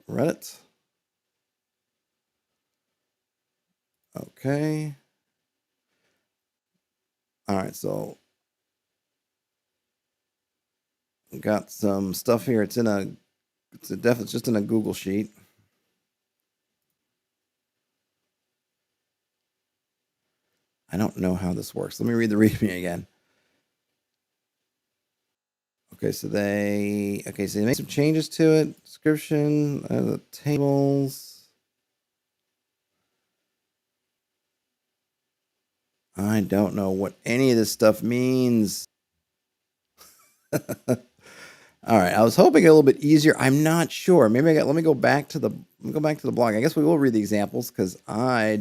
Reddit. Okay. All right, so got some stuff here. It's just in a Google sheet. I don't know how this works. Let me read the README again. Okay, so they made some changes to it. Description, the tables. I don't know what any of this stuff means. All right, I was hoping a little bit easier. I'm not sure. Let me go back to the blog. I guess we will read the examples because I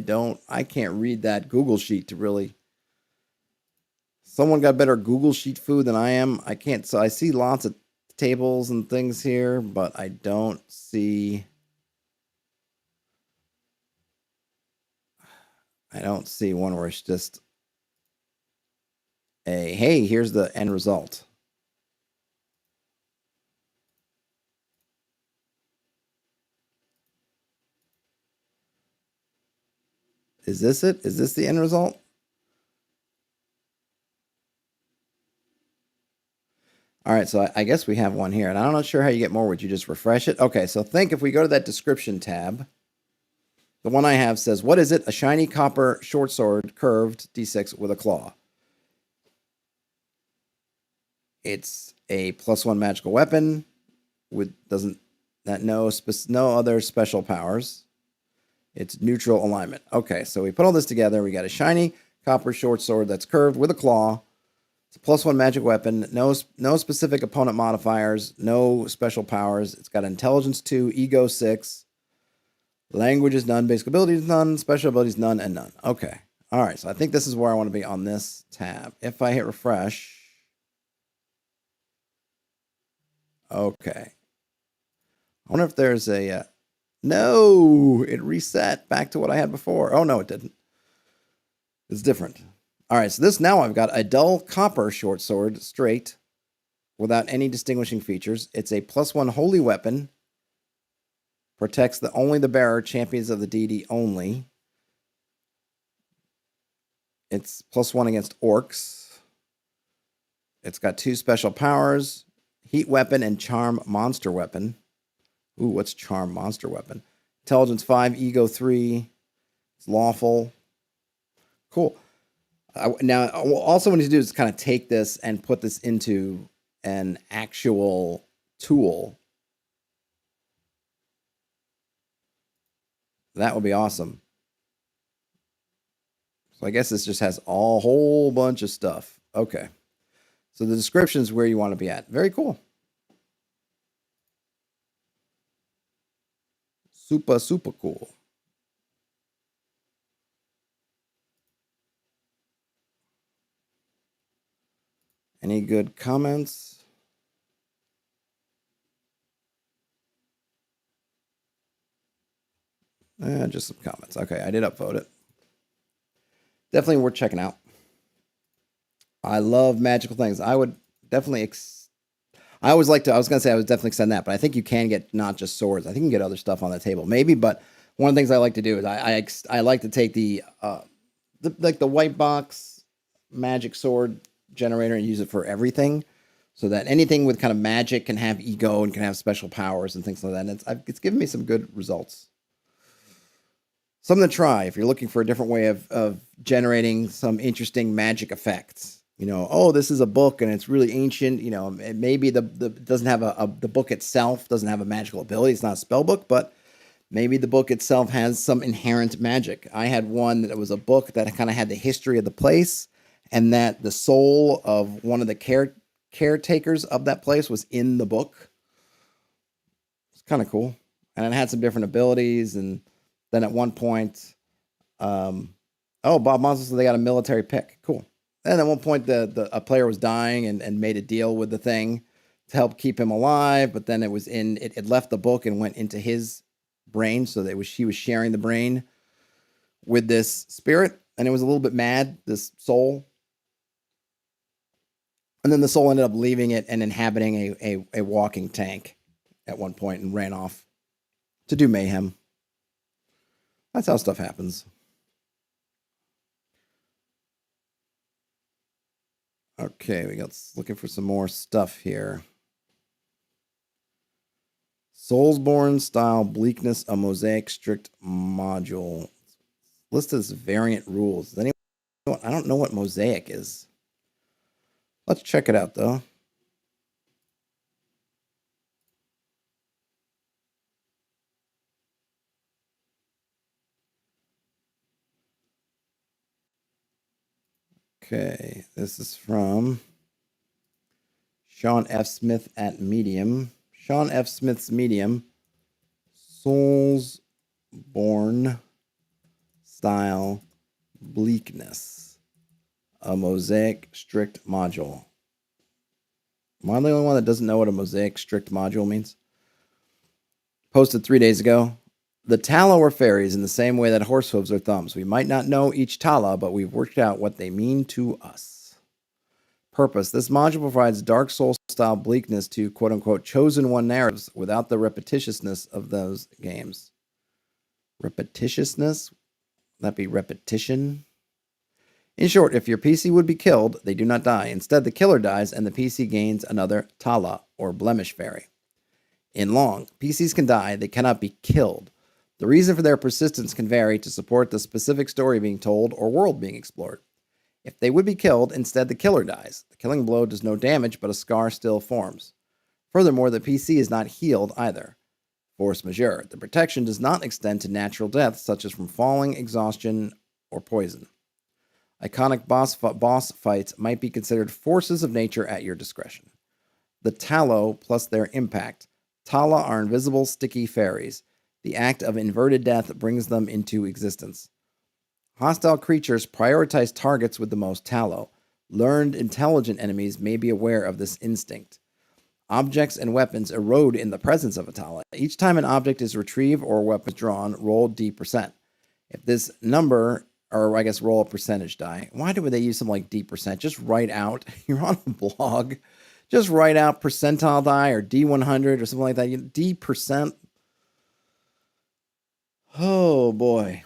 can't read that Google sheet to really. Someone got better Google sheet food than I am. I can't. So I see lots of tables and things here, but I don't see one where it's just hey, here's the end result. Is this it? Is this the end result? All right, so I guess we have one here, and I'm not sure how you get more. Would you just refresh it? Okay, so if we go to that description tab, the one I have says, what is it? A shiny copper short sword, curved, D6 with a claw. It's a +1 magical weapon with no other special powers. It's neutral alignment. Okay, so we put all this together. We got a shiny copper short sword that's curved with a claw. It's a +1 magic weapon. No specific opponent modifiers. No special powers. It's got intelligence 2, ego 6. Language is none. Basic abilities none. Special abilities none and none. Okay. All right, so I think this is where I want to be on this tab. If I hit refresh. Okay. I wonder if there's a... No, it reset back to what I had before. Oh, no, it didn't. It's different. All right, so now I've got a dull copper short sword, straight, without any distinguishing features. It's a +1 holy weapon. Protects only the bearer, champions of the deity only. It's +1 against orcs. It's got 2 special powers, heat weapon and charm monster weapon. Ooh, what's charm monster weapon? Intelligence 5, ego 3. It's lawful. Cool. Now, also what I need to do is kind of take this and put this into an actual tool. That would be awesome. So I guess this just has a whole bunch of stuff. Okay. So the description is where you want to be at. Very cool. Super, super cool. Any good comments? Just some comments. Okay, I did upvote it. Definitely worth checking out. I love magical things. I would definitely. I always like to. I was gonna say I would definitely extend that, but I think you can get not just swords. I think you can get other stuff on the table, maybe. But one of the things I like to do is I like to take the white box magic sword generator and use it for everything, so that anything with kind of magic can have ego and can have special powers and things like that. And it's given me some good results. Something to try if you're looking for a different way of generating some interesting magic effects. Oh, this is a book and it's really ancient. Maybe the doesn't have the book itself doesn't have a magical ability. It's not a spell book, but maybe the book itself has some inherent magic. I had one that was a book that kind of had the history of the place, and that the soul of one of the caretakers of that place was in the book. It's kind of cool, and it had some different abilities. And then at one point, Bob Monson said they got a military pick. Cool. And at one point, a player was dying and made a deal with the thing to help keep him alive. But then it left the book and went into his brain, so that he was sharing the brain with this spirit, and it was a little bit mad, this soul. And then the soul ended up leaving it and inhabiting a walking tank at one point and ran off to do mayhem. That's how stuff happens. Okay, we got looking for some more stuff here. Soulsborne style bleakness, a mosaic strict module. Listed as variant rules. I don't know what mosaic is. Let's check it out though. Okay, this is from Sean F. Smith at Medium. Sean F. Smith's Medium. Soulsborne style bleakness, a mosaic strict module. Am I the only one that doesn't know what a mosaic strict module means? Posted 3 days ago. The Tala are fairies in the same way that horse hooves are thumbs. We might not know each Tala, but we've worked out what they mean to us. Purpose. This module provides Dark Souls-style bleakness to quote-unquote chosen one narratives without the repetitiousness of those games. Repetitiousness? That be repetition? In short, if your PC would be killed, they do not die. Instead, the killer dies and the PC gains another Tala, or blemish fairy. In long, PCs can die, they cannot be killed. The reason for their persistence can vary to support the specific story being told or world being explored. If they would be killed, instead the killer dies. The killing blow does no damage, but a scar still forms. Furthermore, the PC is not healed either. Force majeure. The protection does not extend to natural death, such as from falling, exhaustion, or poison. Iconic boss fights might be considered forces of nature at your discretion. The Talo plus their impact. Tala are invisible, sticky fairies. The act of inverted death brings them into existence. Hostile creatures prioritize targets with the most tallow. Learned, intelligent enemies may be aware of this instinct. Objects and weapons erode in the presence of a Tala. Each time an object is retrieved or a weapon is drawn, roll D%. If this number, or I guess roll a percentage die. Why would they use something like D%? Just write out, you're on a blog, just write out percentile die or D100 or something like that. D%. Oh boy.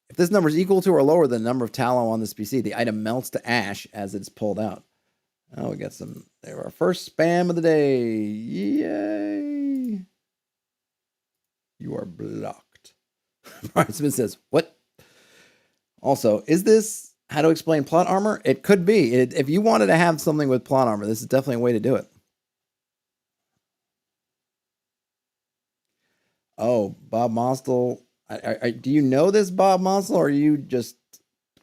If this number is equal to or lower than the number of tallow on this PC, the item melts to ash as it's pulled out. Oh, we got some. There, our first spam of the day. Yay! You are blocked. Brian Smith says, what? Also, is this how to explain plot armor? It could be. If you wanted to have something with plot armor, this is definitely a way to do it. Oh, Bob Mostel. Do you know this Bob Mostel, or are you just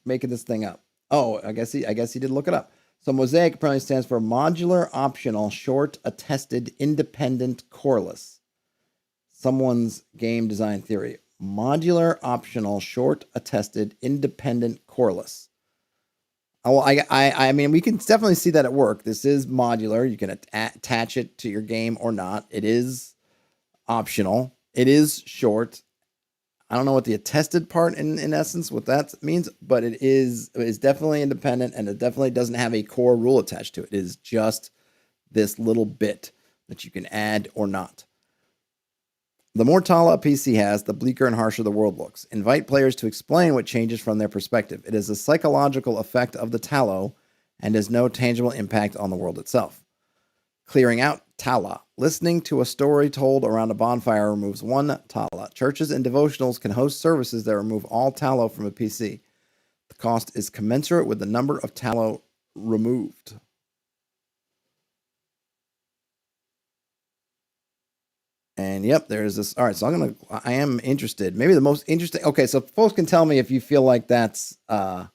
making this thing up? Oh, I guess he did look it up. So Mosaic apparently stands for Modular Optional Short Attested Independent Coreless. Someone's game design theory. Modular Optional Short Attested Independent Coreless. Oh, I mean, we can definitely see that at work. This is modular. You can attach it to your game or not. It is optional. It is short. I don't know what the attested part in essence, what that means, but it is definitely independent, and it definitely doesn't have a core rule attached to it. It is just this little bit that you can add or not. The more Tala a PC has, the bleaker and harsher the world looks. Invite players to explain what changes from their perspective. It is a psychological effect of the Talo and has no tangible impact on the world itself. Clearing out Tala. Listening to a story told around a bonfire removes 1 Tala. Churches and devotionals can host services that remove all Talo from a PC. The cost is commensurate with the number of Talo removed. And yep, there's this. All right, so I am interested. Maybe the most interesting. Okay, so folks can tell me if you feel like that's if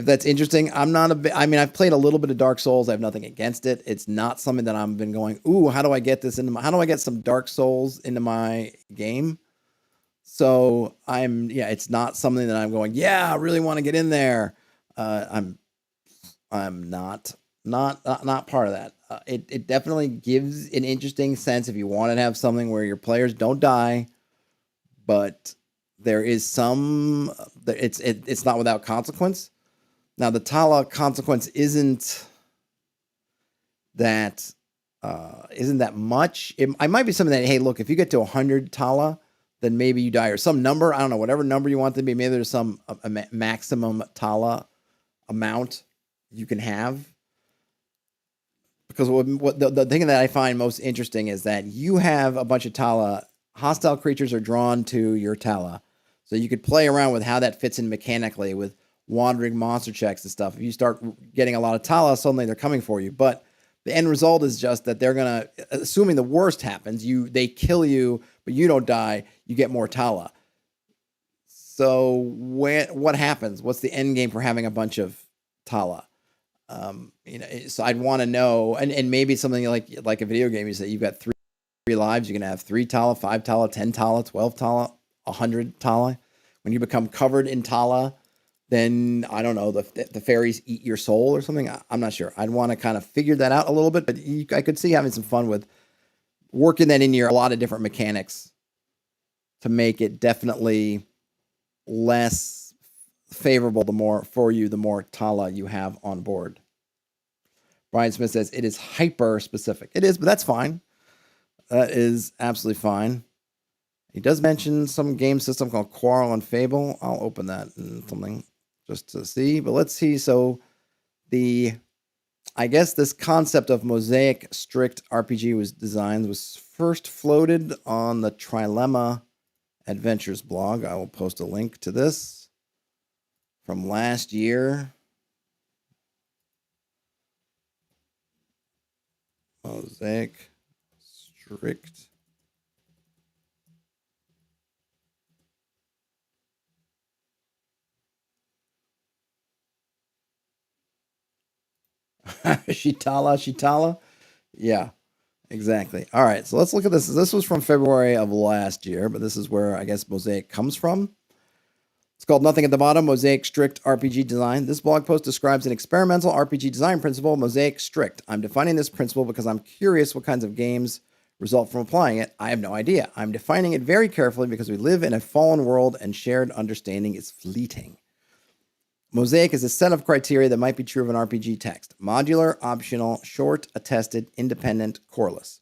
that's interesting. I'm not a bit. I mean, I've played a little bit of Dark Souls. I have nothing against it. It's not something that I've been going, ooh, how do I get this into my? How do I get some Dark Souls into my game? So it's not something that I'm going, yeah, I really want to get in there. I'm not part of that. It definitely gives an interesting sense if you want to have something where your players don't die, but there is some. It's not without consequence. Now the Tala consequence isn't that much. It might be something that, hey, look, if you get to 100 Tala, then maybe you die, or some number. I don't know, whatever number you want it to be. Maybe there's some a maximum Tala amount you can have. Because what the thing that I find most interesting is that you have a bunch of Tala. Hostile creatures are drawn to your Tala. So you could play around with how that fits in mechanically with wandering monster checks and stuff. If you start getting a lot of Tala, suddenly they're coming for you. But the end result is just that they're going to, assuming the worst happens, they kill you, but you don't die, you get more Tala. So what happens? What's the end game for having a bunch of Tala? So I'd want to know, and maybe something like a video game is that you've got three lives. You can have 3 Tala, 5 Tala, 10 Tala, 12 Tala, 100 Tala. When you become covered in Tala, then I don't know, the fairies eat your soul or something. I'm not sure. I'd want to kind of figure that out a little bit, but I could see having some fun with working that into a lot of different mechanics to make it definitely less favorable the more Tala you have on board. Brian Smith says it is hyper specific. It is, but that's fine. That is absolutely fine. He does mention some game system called Quarrel and Fable. I'll open that in something just to see. But let's see. So I guess this concept of Mosaic strict RPG was first floated on the Trilemma Adventures blog. I will post a link to this from last year. Mosaic strict. Shitala. Yeah, exactly. All right, so let's look at this. This was from February of last year, but this is where I guess Mosaic comes from. It's called Nothing at the Bottom, Mosaic Strict RPG Design. This blog post describes an experimental RPG design principle, Mosaic Strict. I'm defining this principle because I'm curious what kinds of games result from applying it. I have no idea. I'm defining it very carefully because we live in a fallen world and shared understanding is fleeting. Mosaic is a set of criteria that might be true of an RPG text. Modular, optional, short, attested, independent, coreless.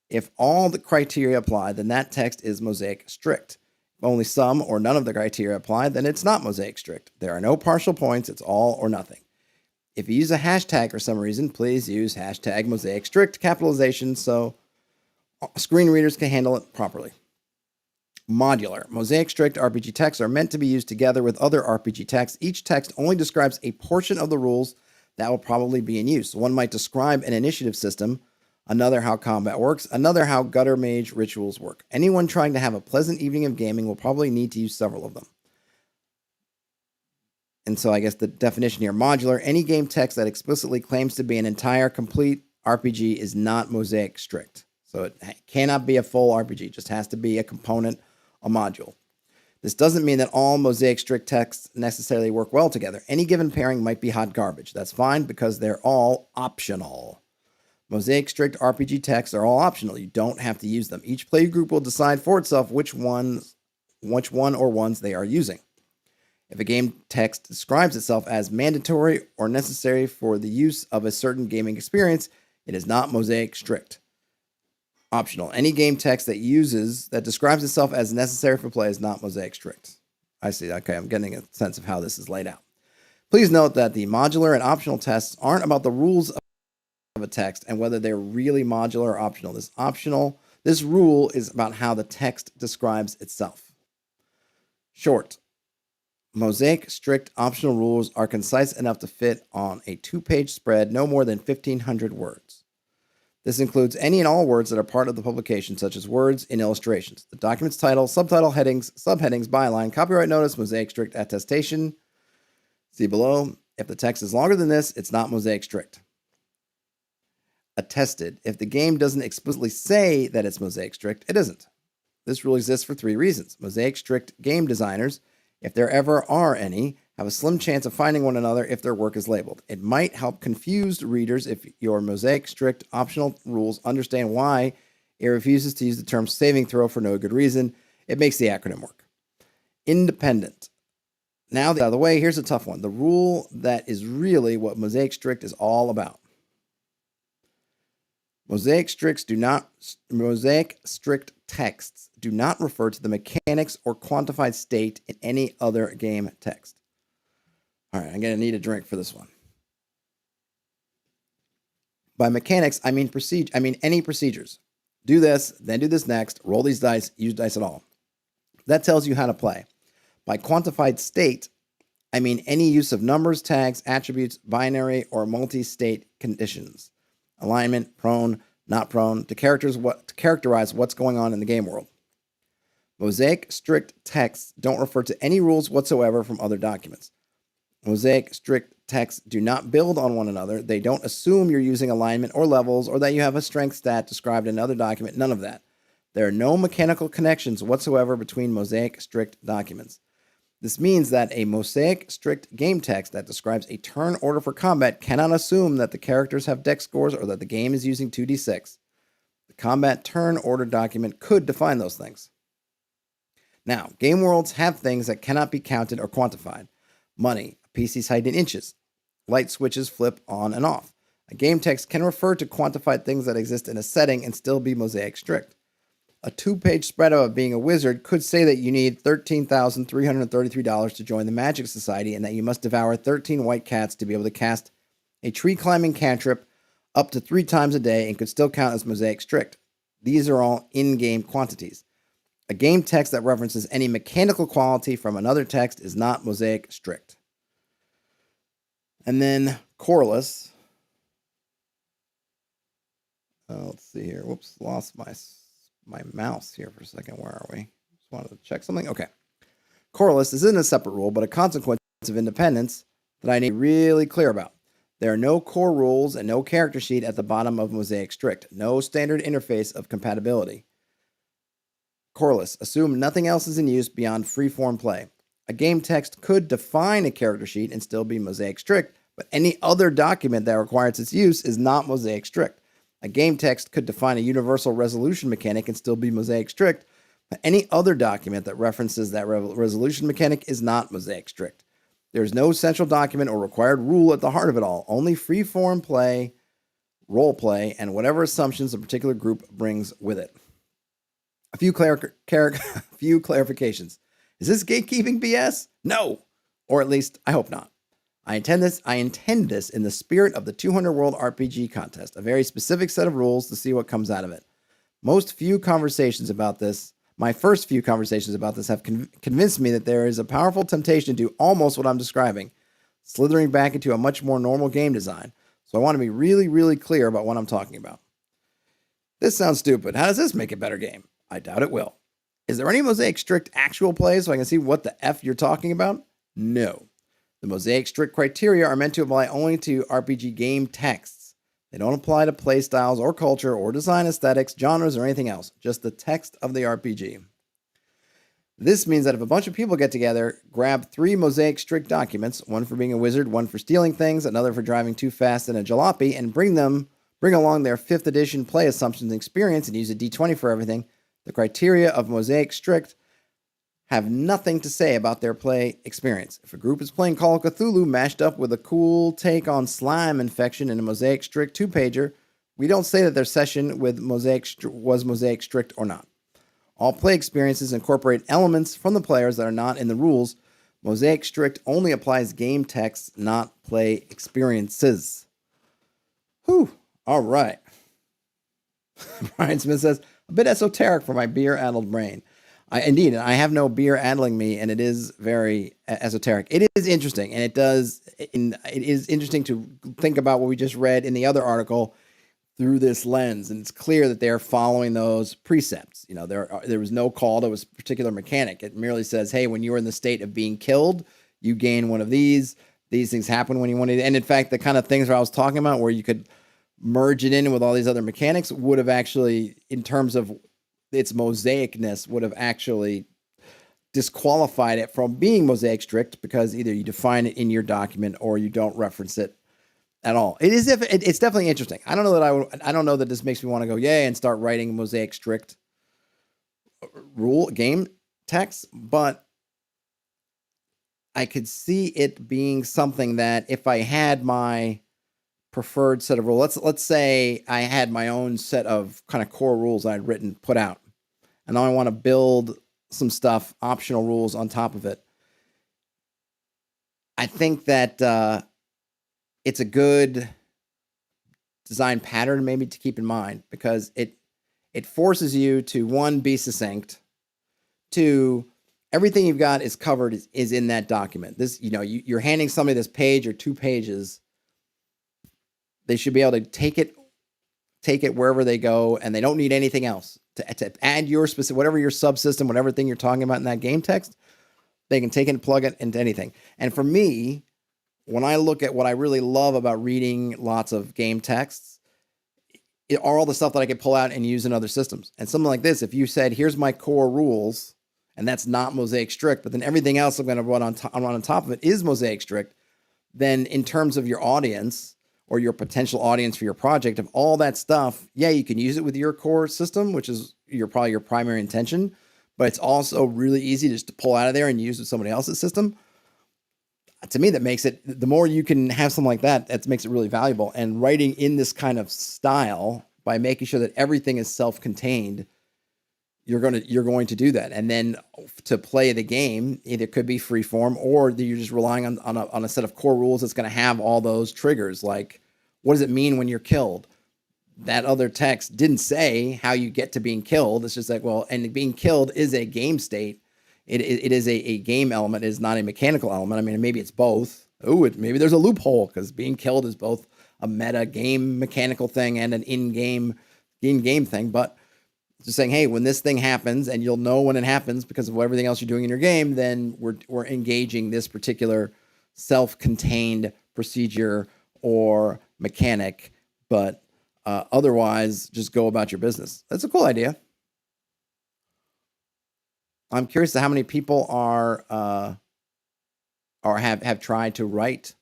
If all the criteria apply, then that text is Mosaic Strict. If only some or none of the criteria apply, then it's not Mosaic Strict. There are no partial points. It's all or nothing. If you use a hashtag for some reason, please use hashtag Mosaic Strict capitalization so screen readers can handle it properly. Modular. Mosaic Strict RPG texts are meant to be used together with other RPG texts. Each text only describes a portion of the rules that will probably be in use. One might describe an initiative system, another how combat works, another how gutter mage rituals work. Anyone trying to have a pleasant evening of gaming will probably need to use several of them. And so I guess the definition here, modular, any game text that explicitly claims to be an entire complete RPG is not Mosaic strict. So it cannot be a full RPG. It just has to be a component, a module. This doesn't mean that all Mosaic strict texts necessarily work well together. Any given pairing might be hot garbage. That's fine because they're all optional. Mosaic strict RPG texts are all optional. You don't have to use them. Each play group will decide for itself which one or ones they are using. If a game text describes itself as mandatory or necessary for the use of a certain gaming experience, it is not Mosaic strict. Optional. Any game text that describes itself as necessary for play is not Mosaic strict. I see. Okay, I'm getting a sense of how this is laid out. Please note that the modular and optional tests aren't about the rules of a text and whether they're really modular or optional. This rule is about how the text describes itself. Short. Mosaic strict optional rules are concise enough to fit on a 2-page spread, no more than 1,500 words. This includes any and all words that are part of the publication, such as words in illustrations, the document's title, subtitle, headings, subheadings, byline, copyright notice, Mosaic strict attestation. See below. If the text is longer than this, it's not Mosaic strict. Attested. If the game doesn't explicitly say that it's Mosaic strict, it isn't. This rule exists for 3 reasons. Mosaic strict game designers, if there ever are any, have a slim chance of finding one another if their work is labeled. It might help confused readers if your Mosaic strict optional rules understand why it refuses to use the term saving throw for no good reason. It makes the acronym work. Independent. Now, out of the way, here's a tough one. The rule that is really what Mosaic strict is all about. Mosaic strict texts do not refer to the mechanics or quantified state in any other game text. All right, I'm going to need a drink for this one. By mechanics, I mean any procedures. Do this, then do this next, roll these dice, use dice at all. That tells you how to play. By quantified state, I mean any use of numbers, tags, attributes, binary, or multi-state conditions. Alignment, prone, not prone, to characterize what's going on in the game world. Mosaic strict texts don't refer to any rules whatsoever from other documents. Mosaic strict texts do not build on one another. They don't assume you're using alignment or levels or that you have a strength stat described in another document. None of that. There are no mechanical connections whatsoever between Mosaic strict documents. This means that a Mosaic strict game text that describes a turn order for combat cannot assume that the characters have dex scores or that the game is using 2d6. The combat turn order document could define those things. Now, game worlds have things that cannot be counted or quantified. Money, a PC's height in inches. Light switches flip on and off. A game text can refer to quantified things that exist in a setting and still be Mosaic strict. A 2-page spread of being a wizard could say that you need $13,333 to join the Magic Society and that you must devour 13 white cats to be able to cast a tree-climbing cantrip up to 3 times a day and could still count as Mosaic strict. These are all in-game quantities. A game text that references any mechanical quality from another text is not Mosaic strict. And then Corliss. Let's see here. Whoops, lost my mouse here for a second. Where are we? Just wanted to check something. Okay. Corliss isn't a separate rule, but a consequence of independence that I need to be really clear about. There are no core rules and no character sheet at the bottom of Mosaic strict. No standard interface of compatibility. Corliss, assume nothing else is in use beyond free-form play. A game text could define a character sheet and still be Mosaic strict, but any other document that requires its use is not Mosaic strict. A game text could define a universal resolution mechanic and still be Mosaic strict, but any other document that references that resolution mechanic is not Mosaic strict. There is no central document or required rule at the heart of it all, only free-form play, role play, and whatever assumptions a particular group brings with it. A few clarifications. Is this gatekeeping BS? No, or at least I hope not. I intend this in the spirit of the 200 World RPG contest, a very specific set of rules to see what comes out of it. My first few conversations about this have convinced me that there is a powerful temptation to do almost what I'm describing, slithering back into a much more normal game design. So I want to be really, really clear about what I'm talking about. This sounds stupid. How does this make a better game? I doubt it will. Is there any Mosaic strict actual play so I can see what the F you're talking about? No. The Mosaic strict criteria are meant to apply only to RPG game texts. They don't apply to playstyles or culture or design aesthetics, genres, or anything else, just the text of the RPG. This means that if a bunch of people get together, grab 3 Mosaic strict documents, one for being a wizard, one for stealing things, another for driving too fast in a jalopy, and bring along their 5th edition play assumptions and experience and use a d20 for everything, the criteria of Mosaic strict have nothing to say about their play experience. If a group is playing Call of Cthulhu mashed up with a cool take on slime infection in a Mosaic strict 2-pager, we don't say that their session with was Mosaic strict or not. All play experiences incorporate elements from the players that are not in the rules. Mosaic strict only applies game texts, not play experiences. Whew. All right. Brian Smith says, a bit esoteric for my beer-addled brain. Indeed, I have no beer addling me, and it is very esoteric. It is interesting, and it is interesting to think about what we just read in the other article through this lens, and it's clear that they're following those precepts. You know, there was no call to a particular mechanic. It merely says, hey, when you're in the state of being killed, you gain one of these. These things happen when you want to. And in fact, the kind of things that I was talking about where you could merge it in with all these other mechanics would have actually, in terms of its mosaicness, would have actually disqualified it from being Mosaic strict because either you define it in your document or you don't reference it at all. It's definitely interesting. I don't know that this makes me want to go yay and start writing Mosaic strict rule game text, but I could see it being something that if I had my preferred set of rules, let's say I had my own set of kind of core rules I'd written, put out, and now I want to build some stuff, optional rules on top of it. I think that it's a good design pattern maybe to keep in mind because it forces you to, 1, be succinct, 2, everything you've got is covered is in that document. This, you're handing somebody this page or 2 pages. They should be able to take it wherever they go, and they don't need anything else to add your specific, whatever your subsystem, whatever thing you're talking about in that game text. They can take it and plug it into anything. And for me, when I look at what I really love about reading lots of game texts, are all the stuff that I could pull out and use in other systems. And something like this, if you said, here's my core rules, and that's not Mosaic strict, but then everything else I'm going to run on top of it is Mosaic strict, then in terms of your audience or your potential audience for your project, of all that stuff, yeah, you can use it with your core system, which is probably your primary intention, but it's also really easy just to pull out of there and use with somebody else's system. To me, that makes it, the more you can have something like that, that makes it really valuable. And writing in this kind of style, by making sure that everything is self-contained, you're going to do that. And then to play the game, either could be free form or you're just relying on a set of core rules that's going to have all those triggers. Like, what does it mean when you're killed? That other text didn't say how you get to being killed. It's just like, well, and being killed is a game state. It is a game element. It is not a mechanical element. I mean, maybe it's both. Maybe there's a loophole because being killed is both a meta game mechanical thing and an in-game thing. But just saying, hey, when this thing happens, and you'll know when it happens because of everything else you're doing in your game, then we're engaging this particular self-contained procedure or mechanic. But otherwise, just go about your business. That's a cool idea. I'm curious to how many people are or have tried to write.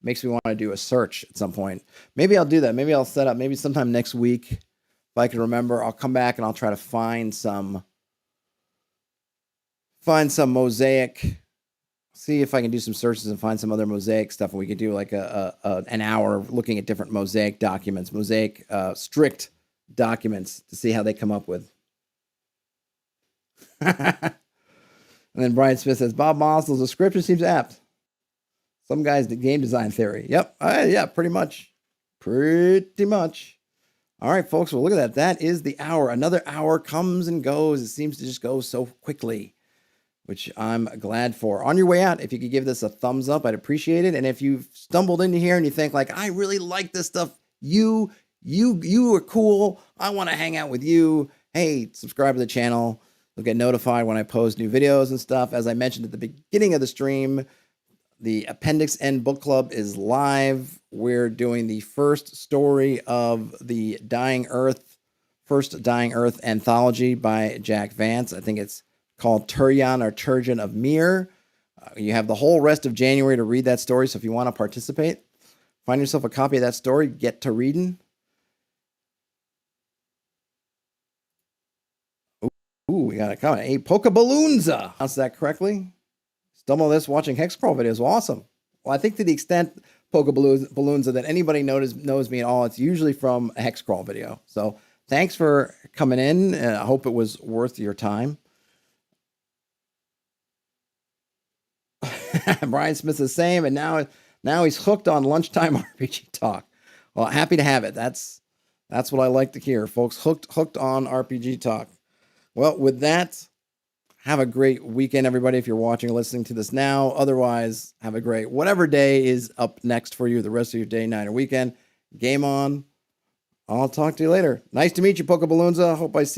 Makes me want to do a search at some point. Maybe I'll do that. Maybe I'll set up. Maybe sometime next week, if I can remember, I'll come back and I'll try to find some Mosaic. See if I can do some searches and find some other Mosaic stuff, and we could do like an hour looking at different Mosaic documents, Mosaic strict documents, to see how they come up with. And then Brian Smith says, Bob Moslow's description seems apt. Some guys did game design theory. Yep. Yeah, pretty much. Pretty much. All right, folks. Well, look at that. That is the hour. Another hour comes and goes. It seems to just go so quickly, which I'm glad for. On your way out, if you could give this a thumbs up, I'd appreciate it. And if you've stumbled into here and you think like, I really like this stuff, you are cool, I want to hang out with you, hey, subscribe to the channel. You'll get notified when I post new videos and stuff. As I mentioned at the beginning of the stream, The Appendix N book club is live. We're doing the first story of the First Dying Earth anthology by Jack Vance. I think it's called Turyan or Turgeon of Mir. You have the whole rest of January to read that story, so if you want to participate, find yourself a copy of that story, get to reading. Ooh, we got a comment. Hey, Pokeballoonza. Pronounced that correctly? Stumble this watching Hexcrawl videos. Well, awesome. Well, I think to the extent Pokeballoonza that anybody knows me at all, it's usually from a Hexcrawl video. So thanks for coming in. I hope it was worth your time. Brian Smith's the same, and now he's hooked on lunchtime RPG talk. Well, happy to have it. That's what I like to hear, folks. Hooked on RPG talk. Well, with that, have a great weekend, everybody. If you're watching or listening to this now, otherwise, have a great whatever day is up next for you. The rest of your day, night, or weekend. Game on. I'll talk to you later. Nice to meet you, Pokeballoonza. Hope I see